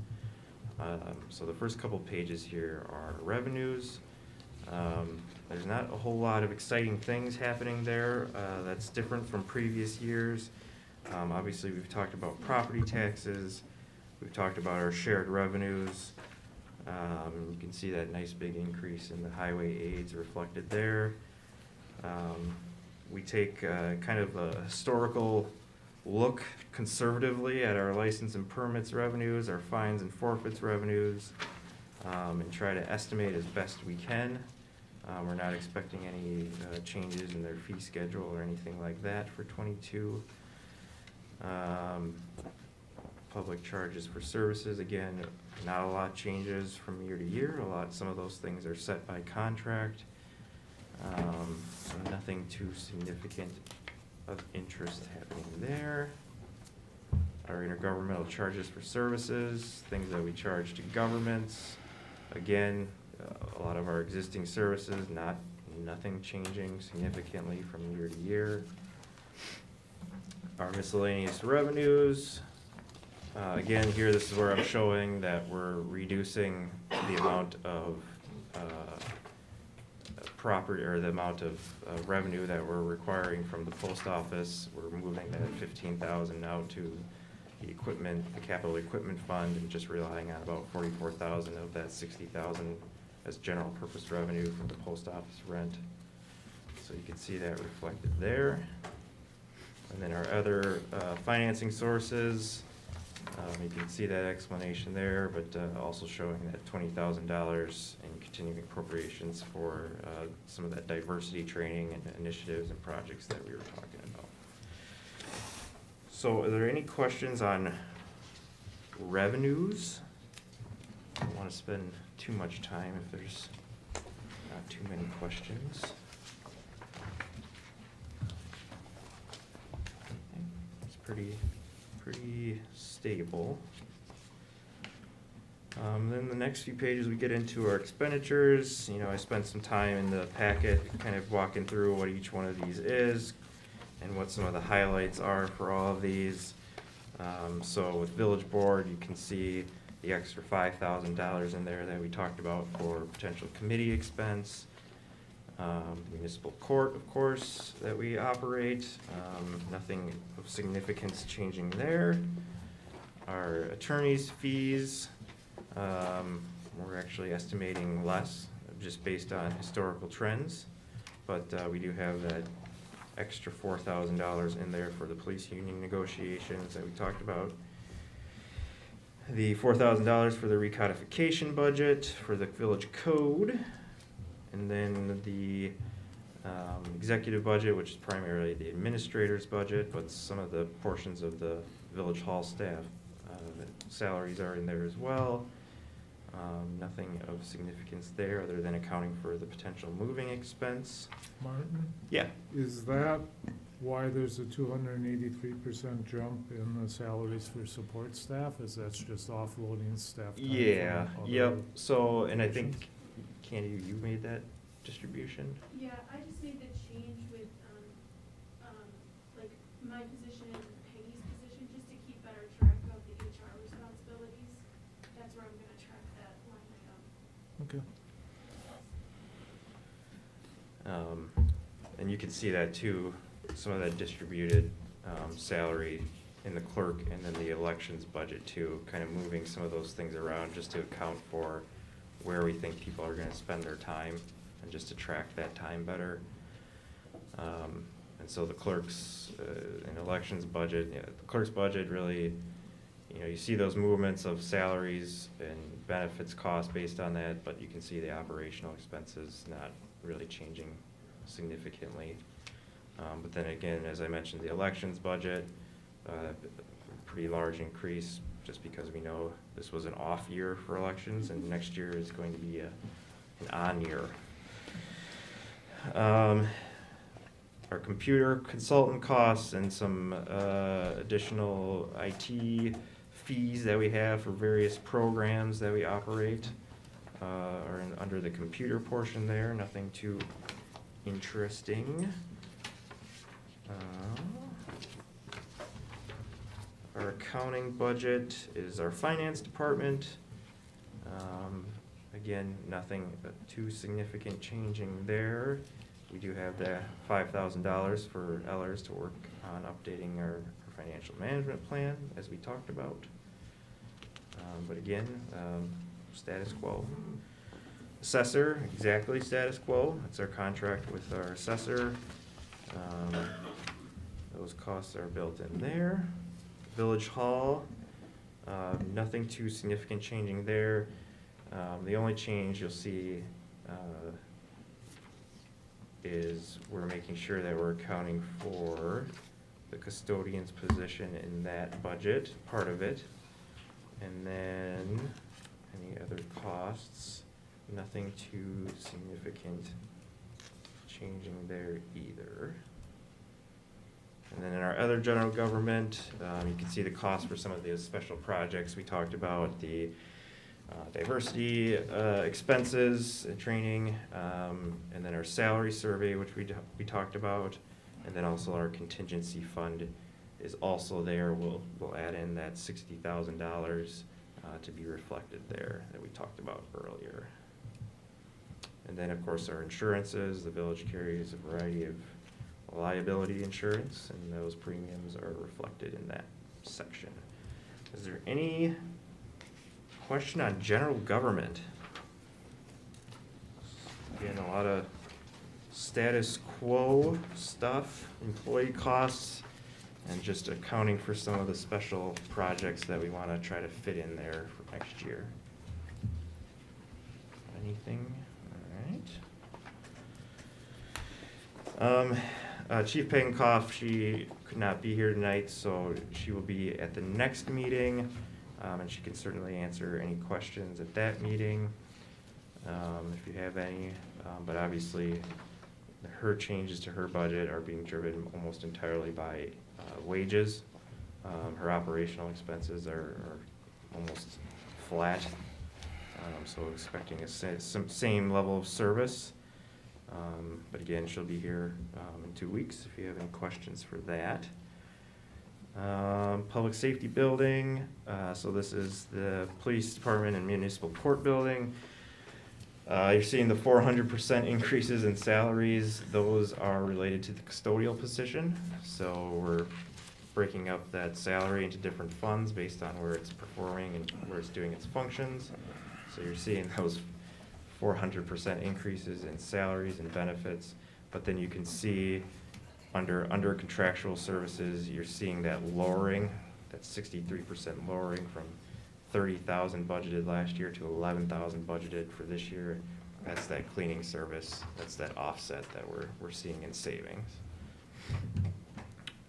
So the first couple pages here are revenues. There's not a whole lot of exciting things happening there. That's different from previous years. Obviously, we've talked about property taxes. We've talked about our shared revenues. You can see that nice big increase in the highway aids reflected there. We take kind of a historical look conservatively at our license and permits revenues, our fines and forfeits revenues, and try to estimate as best we can. We're not expecting any changes in their fee schedule or anything like that for '22. Public charges for services, again, not a lot changes from year to year. Some of those things are set by contract. So nothing too significant of interest happening there. Our intergovernmental charges for services, things that we charge to governments. Again, a lot of our existing services, nothing changing significantly from year to year. Our miscellaneous revenues, again, here, this is where I'm showing that we're reducing the amount of property, or the amount of revenue that we're requiring from the post office. We're moving that 15,000 now to the equipment, the capital equipment fund, and just relying on about 44,000 of that 60,000 as general purpose revenue from the post office rent. So you can see that reflected there. And then our other financing sources, you can see that explanation there, but also showing that $20,000 in continuing appropriations for some of that diversity training and initiatives and projects that we were talking about. So are there any questions on revenues? I don't want to spend too much time if there's not too many questions. It's pretty stable. Then the next few pages, we get into our expenditures. You know, I spent some time in the packet kind of walking through what each one of these is and what some of the highlights are for all of these. So with Village Board, you can see the extra $5,000 in there that we talked about for potential committee expense. Municipal court, of course, that we operate. Nothing of significance changing there. Our attorney's fees, we're actually estimating less, just based on historical trends. But we do have that extra $4,000 in there for the police union negotiations that we talked about. The $4,000 for the recodification budget for the village code. And then the executive budget, which is primarily the administrator's budget, but some of the portions of the village hall staff salaries are in there as well. Nothing of significance there other than accounting for the potential moving expense. Martin? Yeah. Is that why there's a 283% jump in the salaries for support staff? Is that's just offloading staff time Yeah, from other yep, so, and I positions? think, Candy, you made that distribution? Yeah, I just made the change with, like, my position and Peggy's position, just to keep better track of the HR responsibilities. That's where I'm gonna track that line item. Okay. And you can see that too, some of that distributed, salary in the clerk and then the elections budget too, kind of moving some of those things around just to account for where we think people are gonna spend their time and just to track that time better. And so the clerk's, and elections budget, the clerk's budget really, you see those movements of salaries and benefits costs based on that, but you can see the operational expenses not really changing significantly. But then again, as I mentioned, the elections budget, pretty large increase, just because we know this was an off year for elections, and next year is going to be an on year. Our computer consultant costs and some additional IT fees that we have for various programs that we operate are under the computer portion there, nothing too interesting. Our accounting budget is our finance department. Again, nothing too significant changing there. We do have the $5,000 for Ellers to work on updating our financial management plan, as we talked about. But again, status quo. Assessor, exactly status quo. That's our contract with our assessor. Those costs are built in there. Village Hall, nothing too significant changing there. The only change you'll see is we're making sure that we're accounting for the custodian's position in that budget, part of it. And then any other costs, nothing too significant changing there either. And then in our other general government, you can see the cost for some of the special projects we talked about, the diversity expenses and training, and then our salary survey, which we talked about, and then also our contingency fund is also there. We'll add in that $60,000 to be reflected there that we talked about earlier. And then, of course, our insurances. The village carries a variety of liability insurance, and those premiums are reflected in that section. Is there any question on general government? Again, a lot of status quo stuff, employee costs, and just accounting for some of the special projects that we want to try to fit in there for next year. Anything? All right. Chief Pagankoff, she could not be here tonight, so she will be at the next meeting, and she can certainly answer any questions at that meeting, if you have any. But obviously, her changes to her budget are being driven almost entirely by wages. Her operational expenses are almost flat, so expecting a same level of service. But again, she'll be here in 2 weeks if you have any questions for that. Public safety building, so this is the police department and municipal court building. You're seeing the 400% increases in salaries. Those are related to the custodial position. So we're breaking up that salary into different funds based on where it's performing and where it's doing its functions. So you're seeing those 400% increases in salaries and benefits. But then you can see under contractual services, you're seeing that lowering, that 63% lowering from 30,000 budgeted last year to 11,000 budgeted for this year. That's that cleaning service. That's that offset that we're seeing in savings.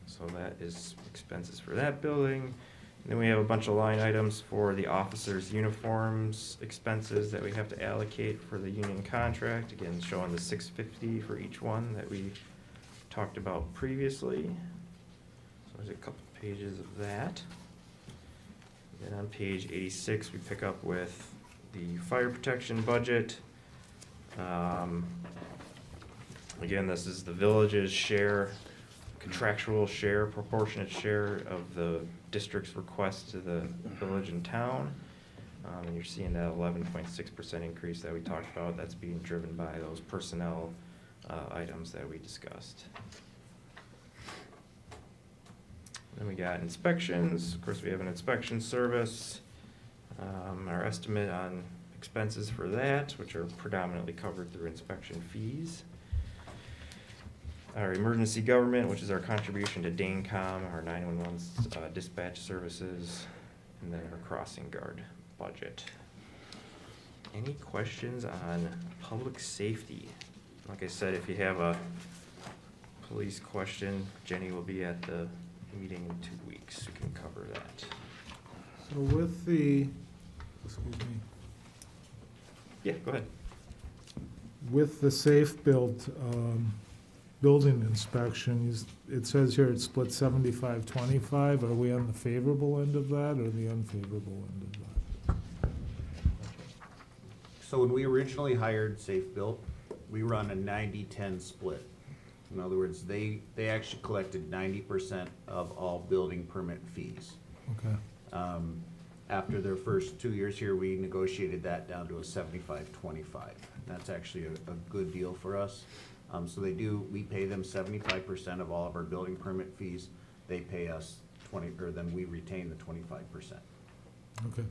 So that is expenses for that building. And then we have a bunch of line items for the officers' uniforms expenses that we have to allocate for the union contract. Again, showing the $650 for each one that we talked about previously. So there's a couple pages of that. Then on page 86, we pick up with the fire protection budget. Again, this is the village's share, contractual share, proportionate share of the district's request to the village and town. And you're seeing that 11.6% increase that we talked about. That's being driven by those personnel items that we discussed. Then we got inspections. Of course, we have an inspection service. Our estimate on expenses for that, which are predominantly covered through inspection fees. Our emergency government, which is our contribution to DANECOM, our 911 dispatch services, and then our crossing guard budget. Any questions on public safety? Like I said, if you have a police question, Jenny will be at the meeting in 2 weeks. We can cover that. So with the, excuse me, Yeah, go ahead. with the safe built building inspection, it says here it's split 75-25. Are we on the favorable end of that or the unfavorable end of that? So when we originally hired Safe Built, we run a 90-10 split. In other words, they actually collected 90% of all building permit fees. Okay. After their first 2 years here, we negotiated that down to a 75-25. That's actually a good deal for us. So we pay them 75% of all of our building permit fees. They pay us 20, or then we retain the 25%. Okay.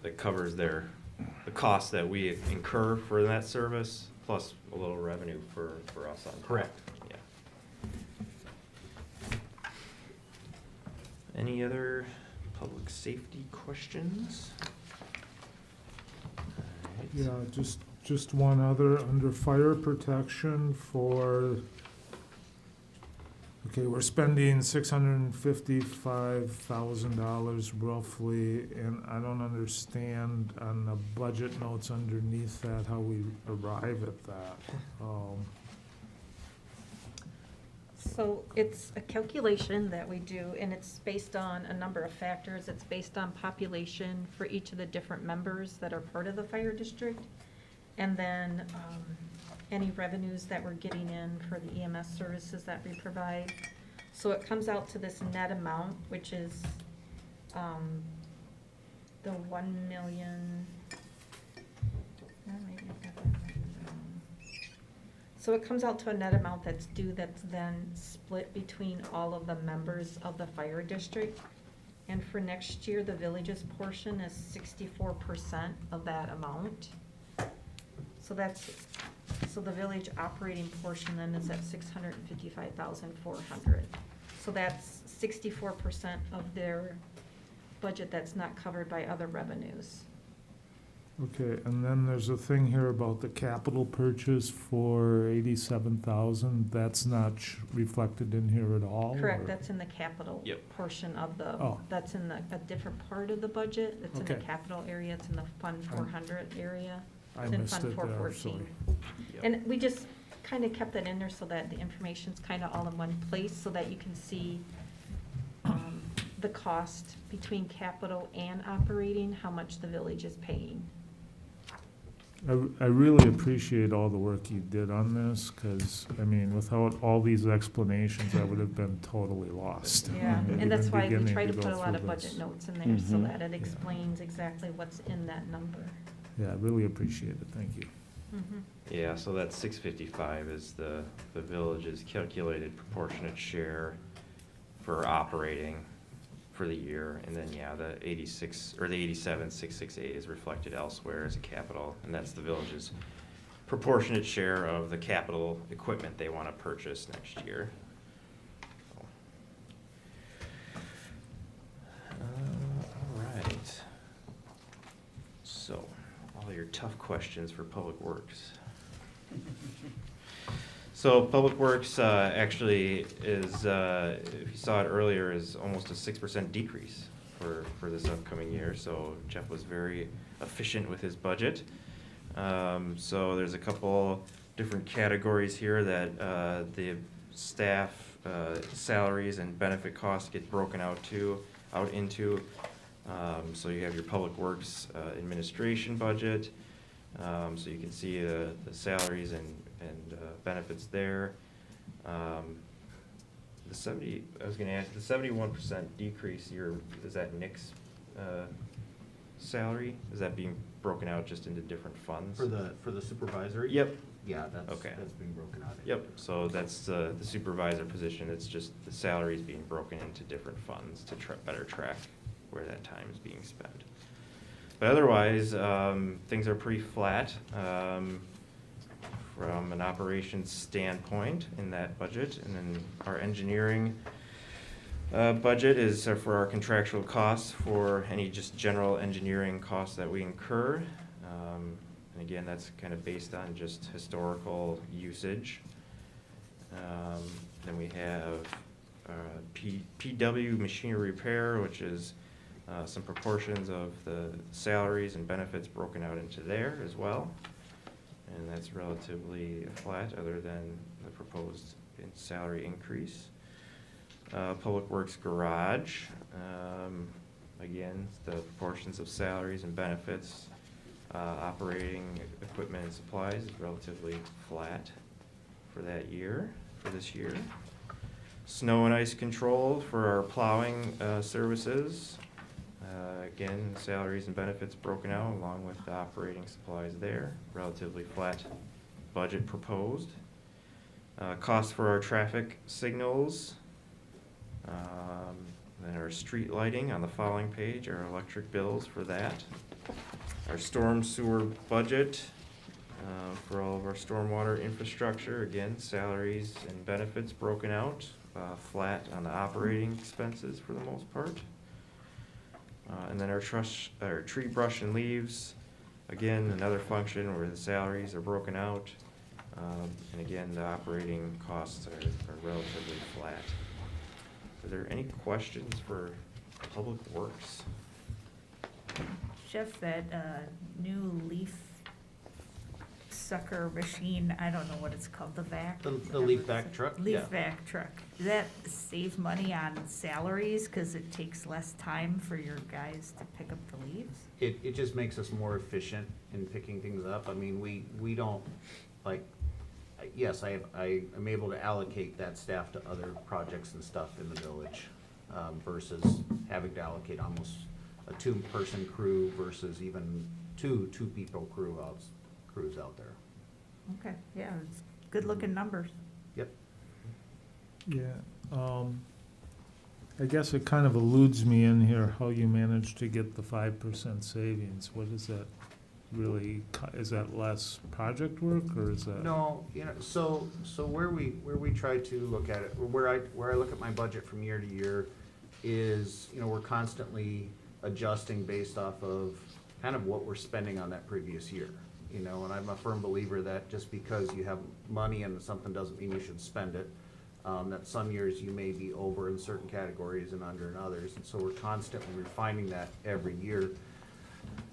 That covers the cost that we incur for that service, plus a little revenue for us on top. Correct. Yeah. Any other public safety questions? All right. Yeah, just one other, under fire protection for, okay, we're spending $655,000 roughly, and I don't understand on the budget notes underneath that how we arrive at that. So it's a calculation that we do, and it's based on a number of factors. It's based on population for each of the different members that are part of the fire district. And then any revenues that we're getting in for the EMS services that we provide. So it comes out to this net amount, which is the 1 million. Maybe I've got that written down. So it comes out to a net amount that's due, that's then split between all of the members of the fire district. And for next year, the village's portion is 64% of that amount. So so the village operating portion then is at $655,400. So that's 64% of their budget that's not covered by other revenues. Okay, and then there's a thing here about the capital purchase for $87,000. That's not reflected in here at all? Correct, or- that's in the capital Yep. portion of the, Oh. that's in a different part of the budget. It's in the Okay. capital area, it's in the Fund 400 area. I It's in missed Fund it there, 414. Yep. And we just kind of kept that in there so that the information's kind of all in one place, so that you can see the cost between capital and operating, how much the village is paying. I really appreciate all the work you did on this, because, I mean, without all these explanations, I would have been totally lost. Yeah, and that's Even why we beginning try to go put a lot of through budget this. notes in there, so Mhm. that it explains exactly what's in that number. Yeah, I really appreciate it, thank you. Mhm. Yeah, so that 655 is the village's calculated proportionate share for operating for the year. And then, yeah, the 87,668 is reflected elsewhere as a capital, and that's the village's proportionate share of the capital equipment they want to purchase next year. All right. So, all your tough questions for Public Works. So Public Works actually is, if you saw it earlier, is almost a 6% decrease for this upcoming year. So Jeff was very efficient with his budget. So there's a couple different categories here that the staff salaries and benefit costs get broken out into. So you have your Public Works administration budget. So you can see the salaries and benefits there. I was gonna ask, the 71% decrease, is that Nick's salary? Is that being broken out just into different funds? For the supervisory? Yep. Yeah, that's Okay. being broken out. Yep, so that's the supervisor position, it's just the salaries being broken into different funds to better track where that time is being spent. But otherwise, things are pretty flat from an operations standpoint in that budget. And then our engineering budget is for our contractual costs for any just general engineering costs that we incur. And again, that's kind of based on just historical usage. Then we have PW machinery repair, which is some proportions of the salaries and benefits broken out into there as well. And that's relatively flat other than the proposed salary increase. Public Works Garage, again, the proportions of salaries and benefits. Operating equipment and supplies is relatively flat for this year. Snow and ice control for our plowing services. Again, salaries and benefits broken out along with the operating supplies there. Relatively flat budget proposed. Costs for our traffic signals. Then our street lighting on the following page, our electric bills for that. Our storm sewer budget for all of our stormwater infrastructure. Again, salaries and benefits broken out. Flat on the operating expenses for the most part. And then our tree brush and leaves, again, another function where the salaries are broken out. And again, the operating costs are relatively flat. Are there any questions for Public Works? Jeff, that new leaf sucker machine, I don't know what it's called, the vac? The leaf vac truck? Leaf Yeah. vac truck. Does that save money on salaries because it takes less time for your guys to pick up the leaves? It just makes us more efficient in picking things up. I mean, we don't, like, yes, I am able to allocate that staff to other projects and stuff in the village, versus having to allocate almost a two-person crew versus even two-people crews out there. Okay, yeah, it's good-looking numbers. Yep. Yeah, I guess it kind of eludes me in here how you managed to get the 5% savings. What is that really, is that less project work or is that? No, so where we try to look at it, where I look at my budget from year to year is, we're constantly adjusting based off of kind of what we're spending on that previous year. And I'm a firm believer that just because you have money and something doesn't mean you should spend it. That some years you may be over in certain categories and under in others. And so we're constantly refining that every year.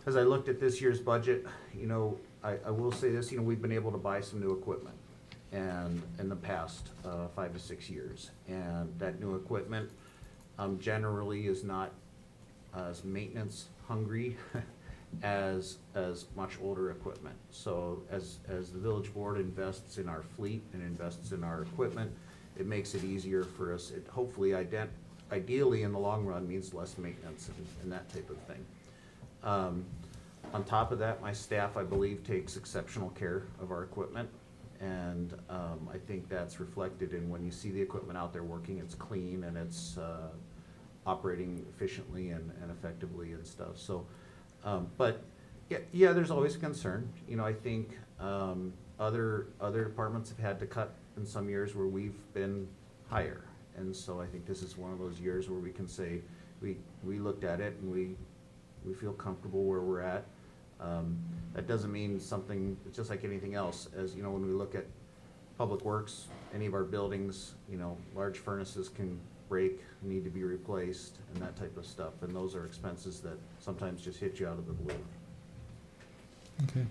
As I looked at this year's budget, I will say this, we've been able to buy some new equipment and in the past 5 to 6 years. And that new equipment generally is not as maintenance hungry as much older equipment. So as the village board invests in our fleet and invests in our equipment, it makes it easier for us. It hopefully, ideally in the long run, means less maintenance and that type of thing. On top of that, my staff, I believe, takes exceptional care of our equipment. And I think that's reflected in when you see the equipment out there working, it's clean and it's operating efficiently and effectively and stuff. So, but yeah, there's always a concern. I think other departments have had to cut in some years where we've been higher. And so I think this is one of those years where we can say, we looked at it and we feel comfortable where we're at. That doesn't mean something, it's just like anything else. As when we look at Public Works, any of our buildings, large furnaces can break, need to be replaced, and that type of stuff. And those are expenses that sometimes just hit you out of the blue. Okay.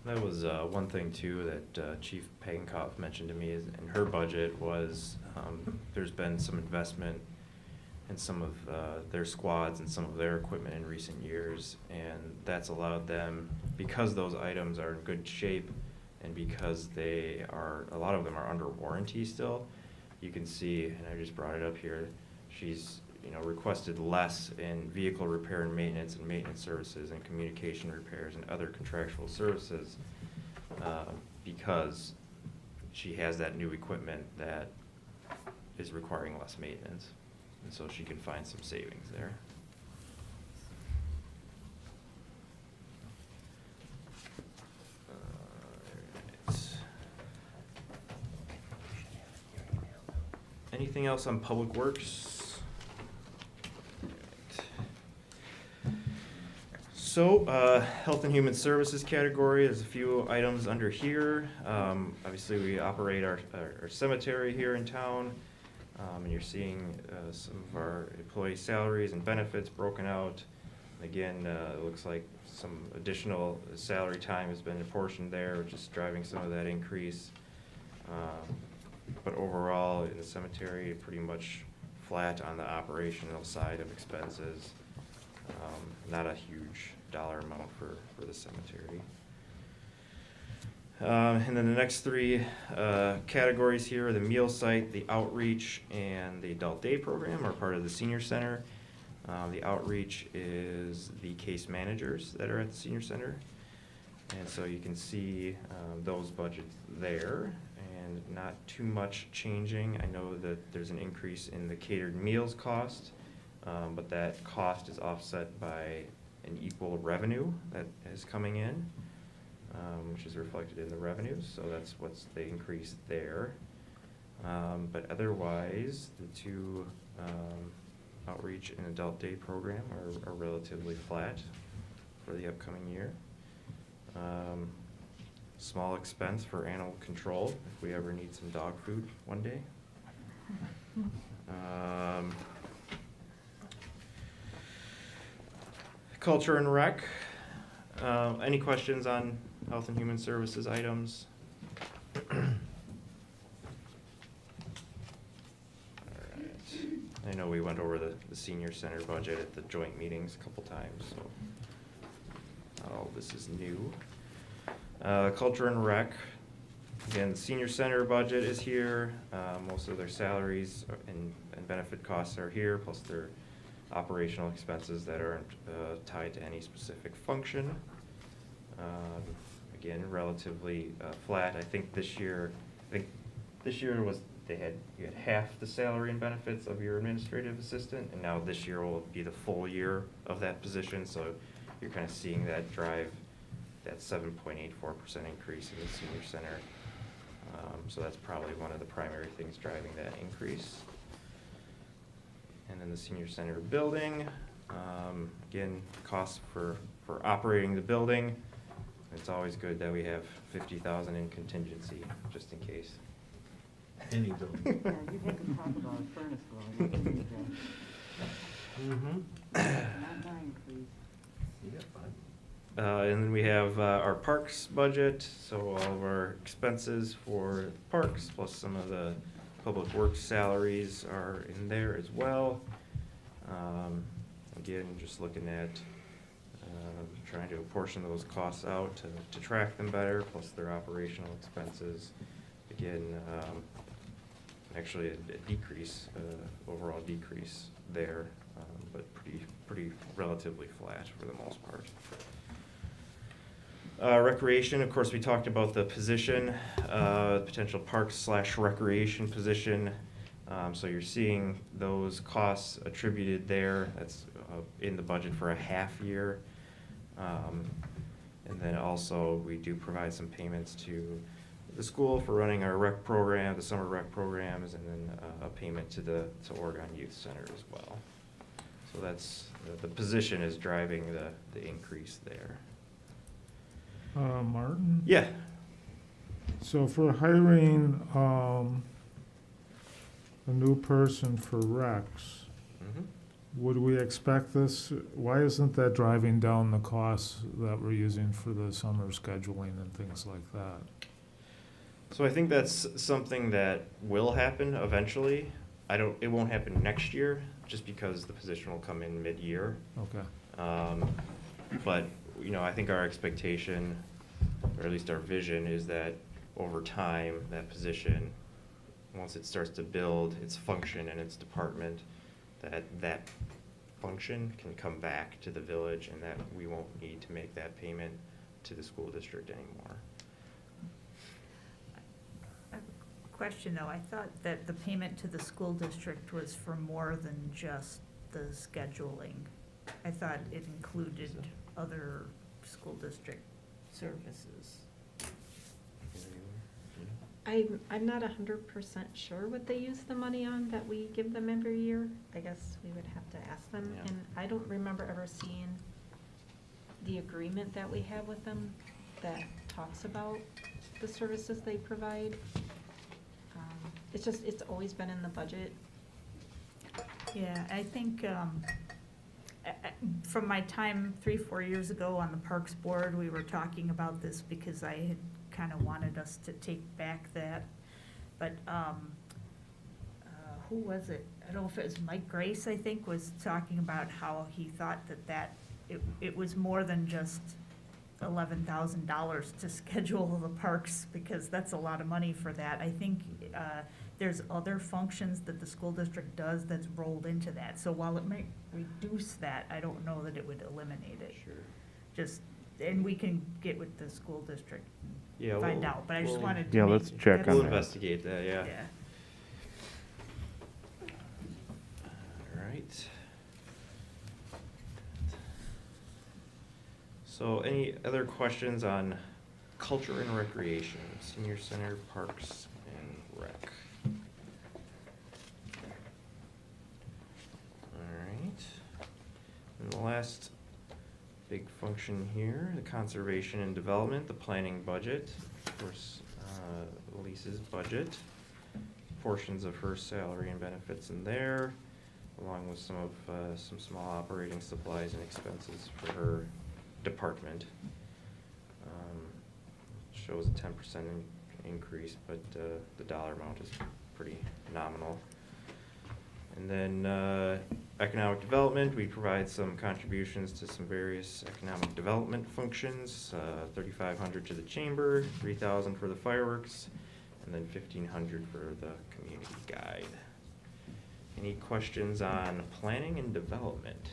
That was one thing too that Chief Pagenkoff mentioned to me is in her budget was there's been some investment in some of their squads and some of their equipment in recent years, and that's allowed them, because those items are in good shape and because a lot of them are under warranty still. You can see, and I just brought it up here, she's requested less in vehicle repair and maintenance services and communication repairs and other contractual services because she has that new equipment that is requiring less maintenance. And so she can find some savings there. Alright. Anything else on Public Works? So, Health and Human Services category, there's a few items under here. Obviously, we operate our cemetery here in town, and you're seeing some of our employee salaries and benefits broken out. Again, it looks like some additional salary time has been apportioned there, which is driving some of that increase. But overall, in the cemetery, pretty much flat on the operational side of expenses. Not a huge dollar amount for the cemetery. And then the next three categories here are the meal site, the outreach, and the adult day program are part of the senior center. The outreach is the case managers that are at the senior center. And so you can see those budgets there, and not too much changing. I know that there's an increase in the catered meals cost, but that cost is offset by an equal revenue that is coming in, which is reflected in the revenues, so that's what's the increase there. But otherwise, the two outreach and adult day program are relatively flat for the upcoming year. Small expense for animal control if we ever need some dog food one day. Culture and Rec. Any questions on Health and Human Services items? Alright. I know we went over the senior center budget at the joint meetings a couple times, so not all this is new. Culture and Rec. Again, the senior center budget is here. Most of their salaries and benefit costs are here, plus their operational expenses that aren't tied to any specific function. Again, relatively flat. I think this year was you had half the salary and benefits of your administrative assistant, and now this year will be the full year of that position. So you're kind of seeing that drive that 7.84% increase in the senior center. So that's probably one of the primary things driving that increase. And then the senior center building, again, costs for operating the building. It's always good that we have $50,000 in contingency, just in case. Any building. Yeah, you had to talk about a furnace going. Not mine, please. Yeah, fine. And then we have our parks budget, so all of our expenses for parks, plus some of the public works salaries are in there as well. Again, just looking at trying to apportion those costs out to track them better, plus their operational expenses. Again, actually a decrease, overall decrease there, but pretty relatively flat for the most part. Recreation, of course, we talked about the position, potential parks/recreation position. So you're seeing those costs attributed there. That's in the budget for a half year. And then also we do provide some payments to the school for running our rec program, the summer rec programs, and then a payment to Oregon Youth Center as well. So that's, the position is driving the increase there. Martin? Yeah. So for hiring a new person for Rex, Would we expect this? Why isn't that driving down the costs that we're using for the summer scheduling and things like that? So I think that's something that will happen eventually. It won't happen next year, just because the position will come in mid-year. Okay. But, you know, I think our expectation, or at least our vision, is that over time, that position, once it starts to build its function and its department, that function can come back to the village, and that we won't need to make that payment to the school district anymore. I have a question, though. I thought that the payment to the school district was for more than just the scheduling. I thought it included other school district services. I'm not 100% sure what they use the money on that we give them every year. I guess we would have to ask them. Yeah. And I don't remember ever seeing the agreement that we have with them that talks about the services they provide. It's always been in the budget. Yeah, I think, from my time 3-4 years ago on the Parks Board, we were talking about this because I had kind of wanted us to take back that. But, who was it? I don't know if it was Mike Grace, I think, was talking about how he thought that it was more than just $11,000 to schedule the parks, because that's a lot of money for that. I think, there's other functions that the school district does that's rolled into that. So while it might reduce that, I don't know that it would eliminate it. Sure. Just, and we can get with the school district Yeah, and find we'll- out, but I just we'll- wanted to Yeah, make. let's check that's- We'll on that. investigate that, yeah. Yeah. All right. So any other questions on culture and recreation, senior center, parks, and rec? All right. And the last big function here, the conservation and development, the planning budget, of course, Lisa's budget, portions of her salary and benefits in there, along with some small operating supplies and expenses for her department. Shows a 10% increase, but the dollar amount is pretty nominal. And then economic development, we provide some contributions to some various economic development functions, $3,500 to the chamber, $3,000 for the fireworks, and then $1,500 for the community guide. Any questions on planning and development?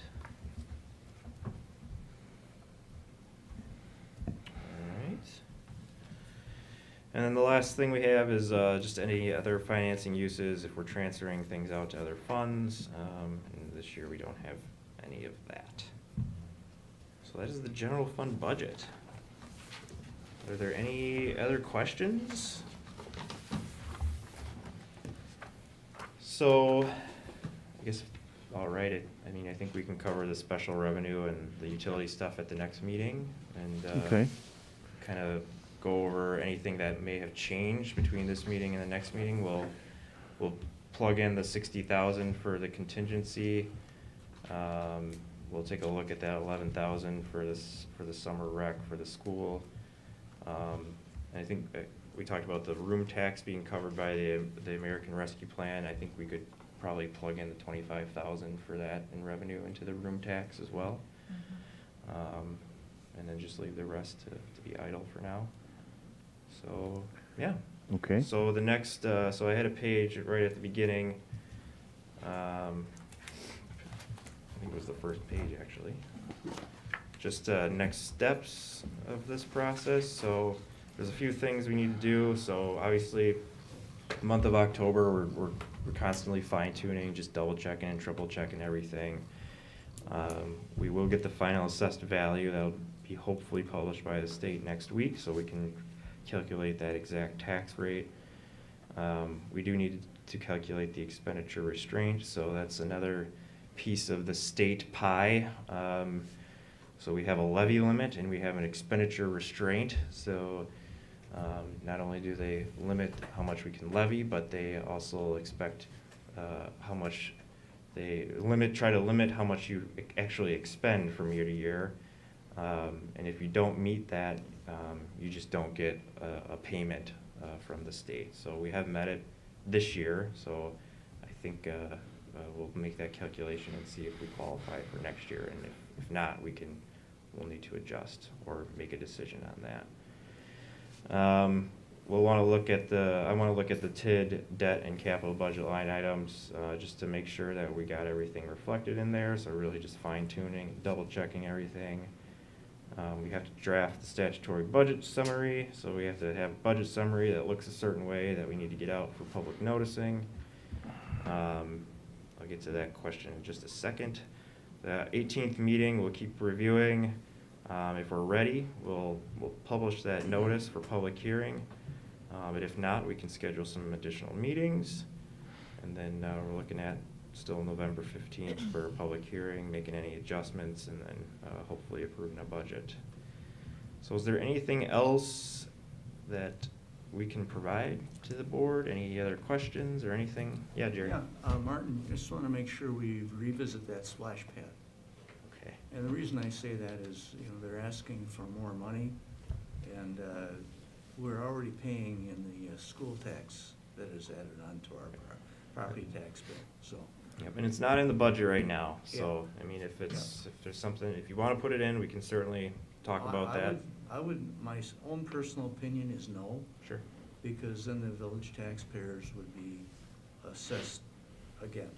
And then the last thing we have is just any other financing uses if we're transferring things out to other funds. And this year we don't have any of that. So that is the general fund budget. Are there any other questions? So, I guess, all right, I think we can cover the special revenue and the utility stuff at the next meeting. And Okay. kind of go over anything that may have changed between this meeting and the next meeting. We'll plug in the 60,000 for the contingency. We'll take a look at that 11,000 for the summer rec for the school. And I think we talked about the room tax being covered by the American Rescue Plan. I think we could probably plug in the 25,000 for that in revenue into the room tax as well. And then just leave the rest to be idle for now. So, yeah. Okay. So the next, so I had a page right at the beginning. I think it was the first page, actually. Just next steps of this process. So there's a few things we need to do. So obviously, the month of October, we're constantly fine tuning, just double checking and triple checking everything. We will get the final assessed value. That'll be hopefully published by the state next week, so we can calculate that exact tax rate. We do need to calculate the expenditure restraint, so that's another piece of the state pie. So we have a levy limit and we have an expenditure restraint. So not only do they limit how much we can levy, but they also expect how much they try to limit how much you actually expend from year to year. And if you don't meet that, you just don't get a payment from the state. So we have met it this year, so I think we'll make that calculation and see if we qualify for next year. And if not, we'll need to adjust or make a decision on that. We'll want to look at I want to look at the TID, debt, and capital budget line items, just to make sure that we got everything reflected in there. So really just fine tuning, double checking everything. We have to draft the statutory budget summary, so we have to have a budget summary that looks a certain way that we need to get out for public noticing. I'll get to that question in just a second. The 18th meeting, we'll keep reviewing. If we're ready, we'll publish that notice for public hearing. But if not, we can schedule some additional meetings. And then we're looking at still November 15th for a public hearing, making any adjustments, and then hopefully approving a budget. So is there anything else that we can provide to the board? Any other questions or anything? Yeah, Jerry? Yeah, Martin, just want to make sure we revisit that splash pad. Okay. And the reason I say that is, they're asking for more money, and we're already paying in the school tax that is added onto our property tax bill, so. Yep, and it's not in the budget right now, so, I mean, if there's something, if you want to put it in, we can certainly talk about that. My own personal opinion is no. Sure. Because then the village taxpayers would be assessed again,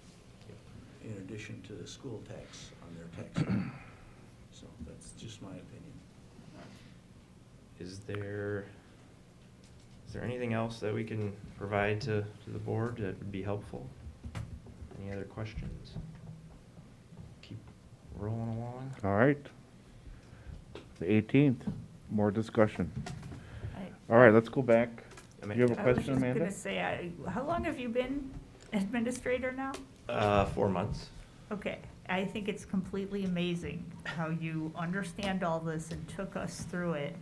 in addition to the school tax on their tax bill. So that's just my opinion. Is there anything else that we can provide to the board that would be helpful? Any other questions? Keep rolling along. All right. The 18th, more discussion. All right, let's go back. Do you have a question, Amanda? I was just going to say, how long have you been administrator now? 4 months. Okay, I think it's completely amazing how you understand all this and took us through it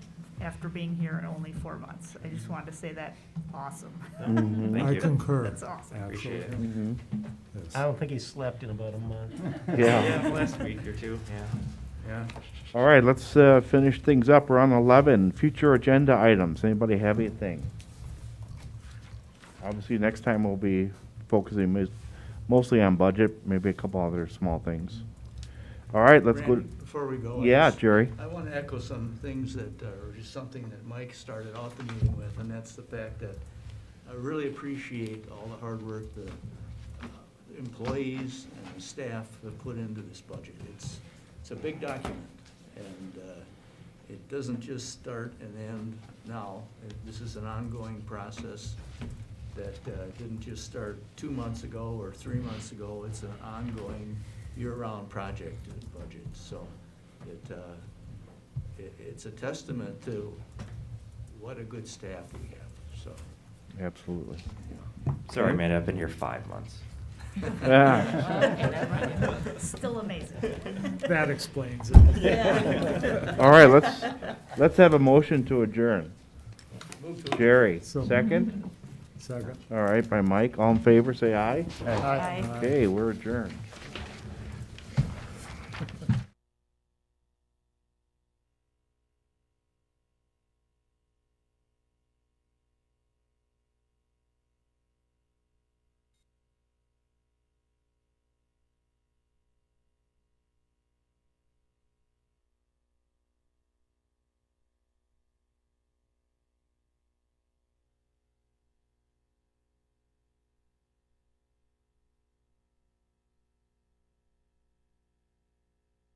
after being here in only 4 months. I just wanted to say that, awesome. Mhm. Thank I you. concur. That's awesome. Appreciate it. Mhm. I don't think he slept in about a month. Yeah. Last week or two, yeah. All right, let's finish things up. We're on 11, future agenda items. Anybody have anything? Obviously, next time we'll be focusing mostly on budget, maybe a couple other small things. All right, let's go. Randy, before we go. Yeah, Jerry. I want to echo some things that are just something that Mike started out the meeting with, and that's the fact that I really appreciate all the hard work the employees and the staff have put into this budget. It's a big document, and it doesn't just start and end now. This is an ongoing process that didn't just start 2 months ago or 3 months ago. It's an ongoing year-round project budget. So it's a testament to what a good staff we have. So Absolutely. Sorry, man, I've been here 5 months. Still amazing. That explains it. All right, let's have a motion to adjourn. move to Jerry, So- second? Second. All right, by Mike. All in favor, say aye. Aye. Okay, we're adjourned.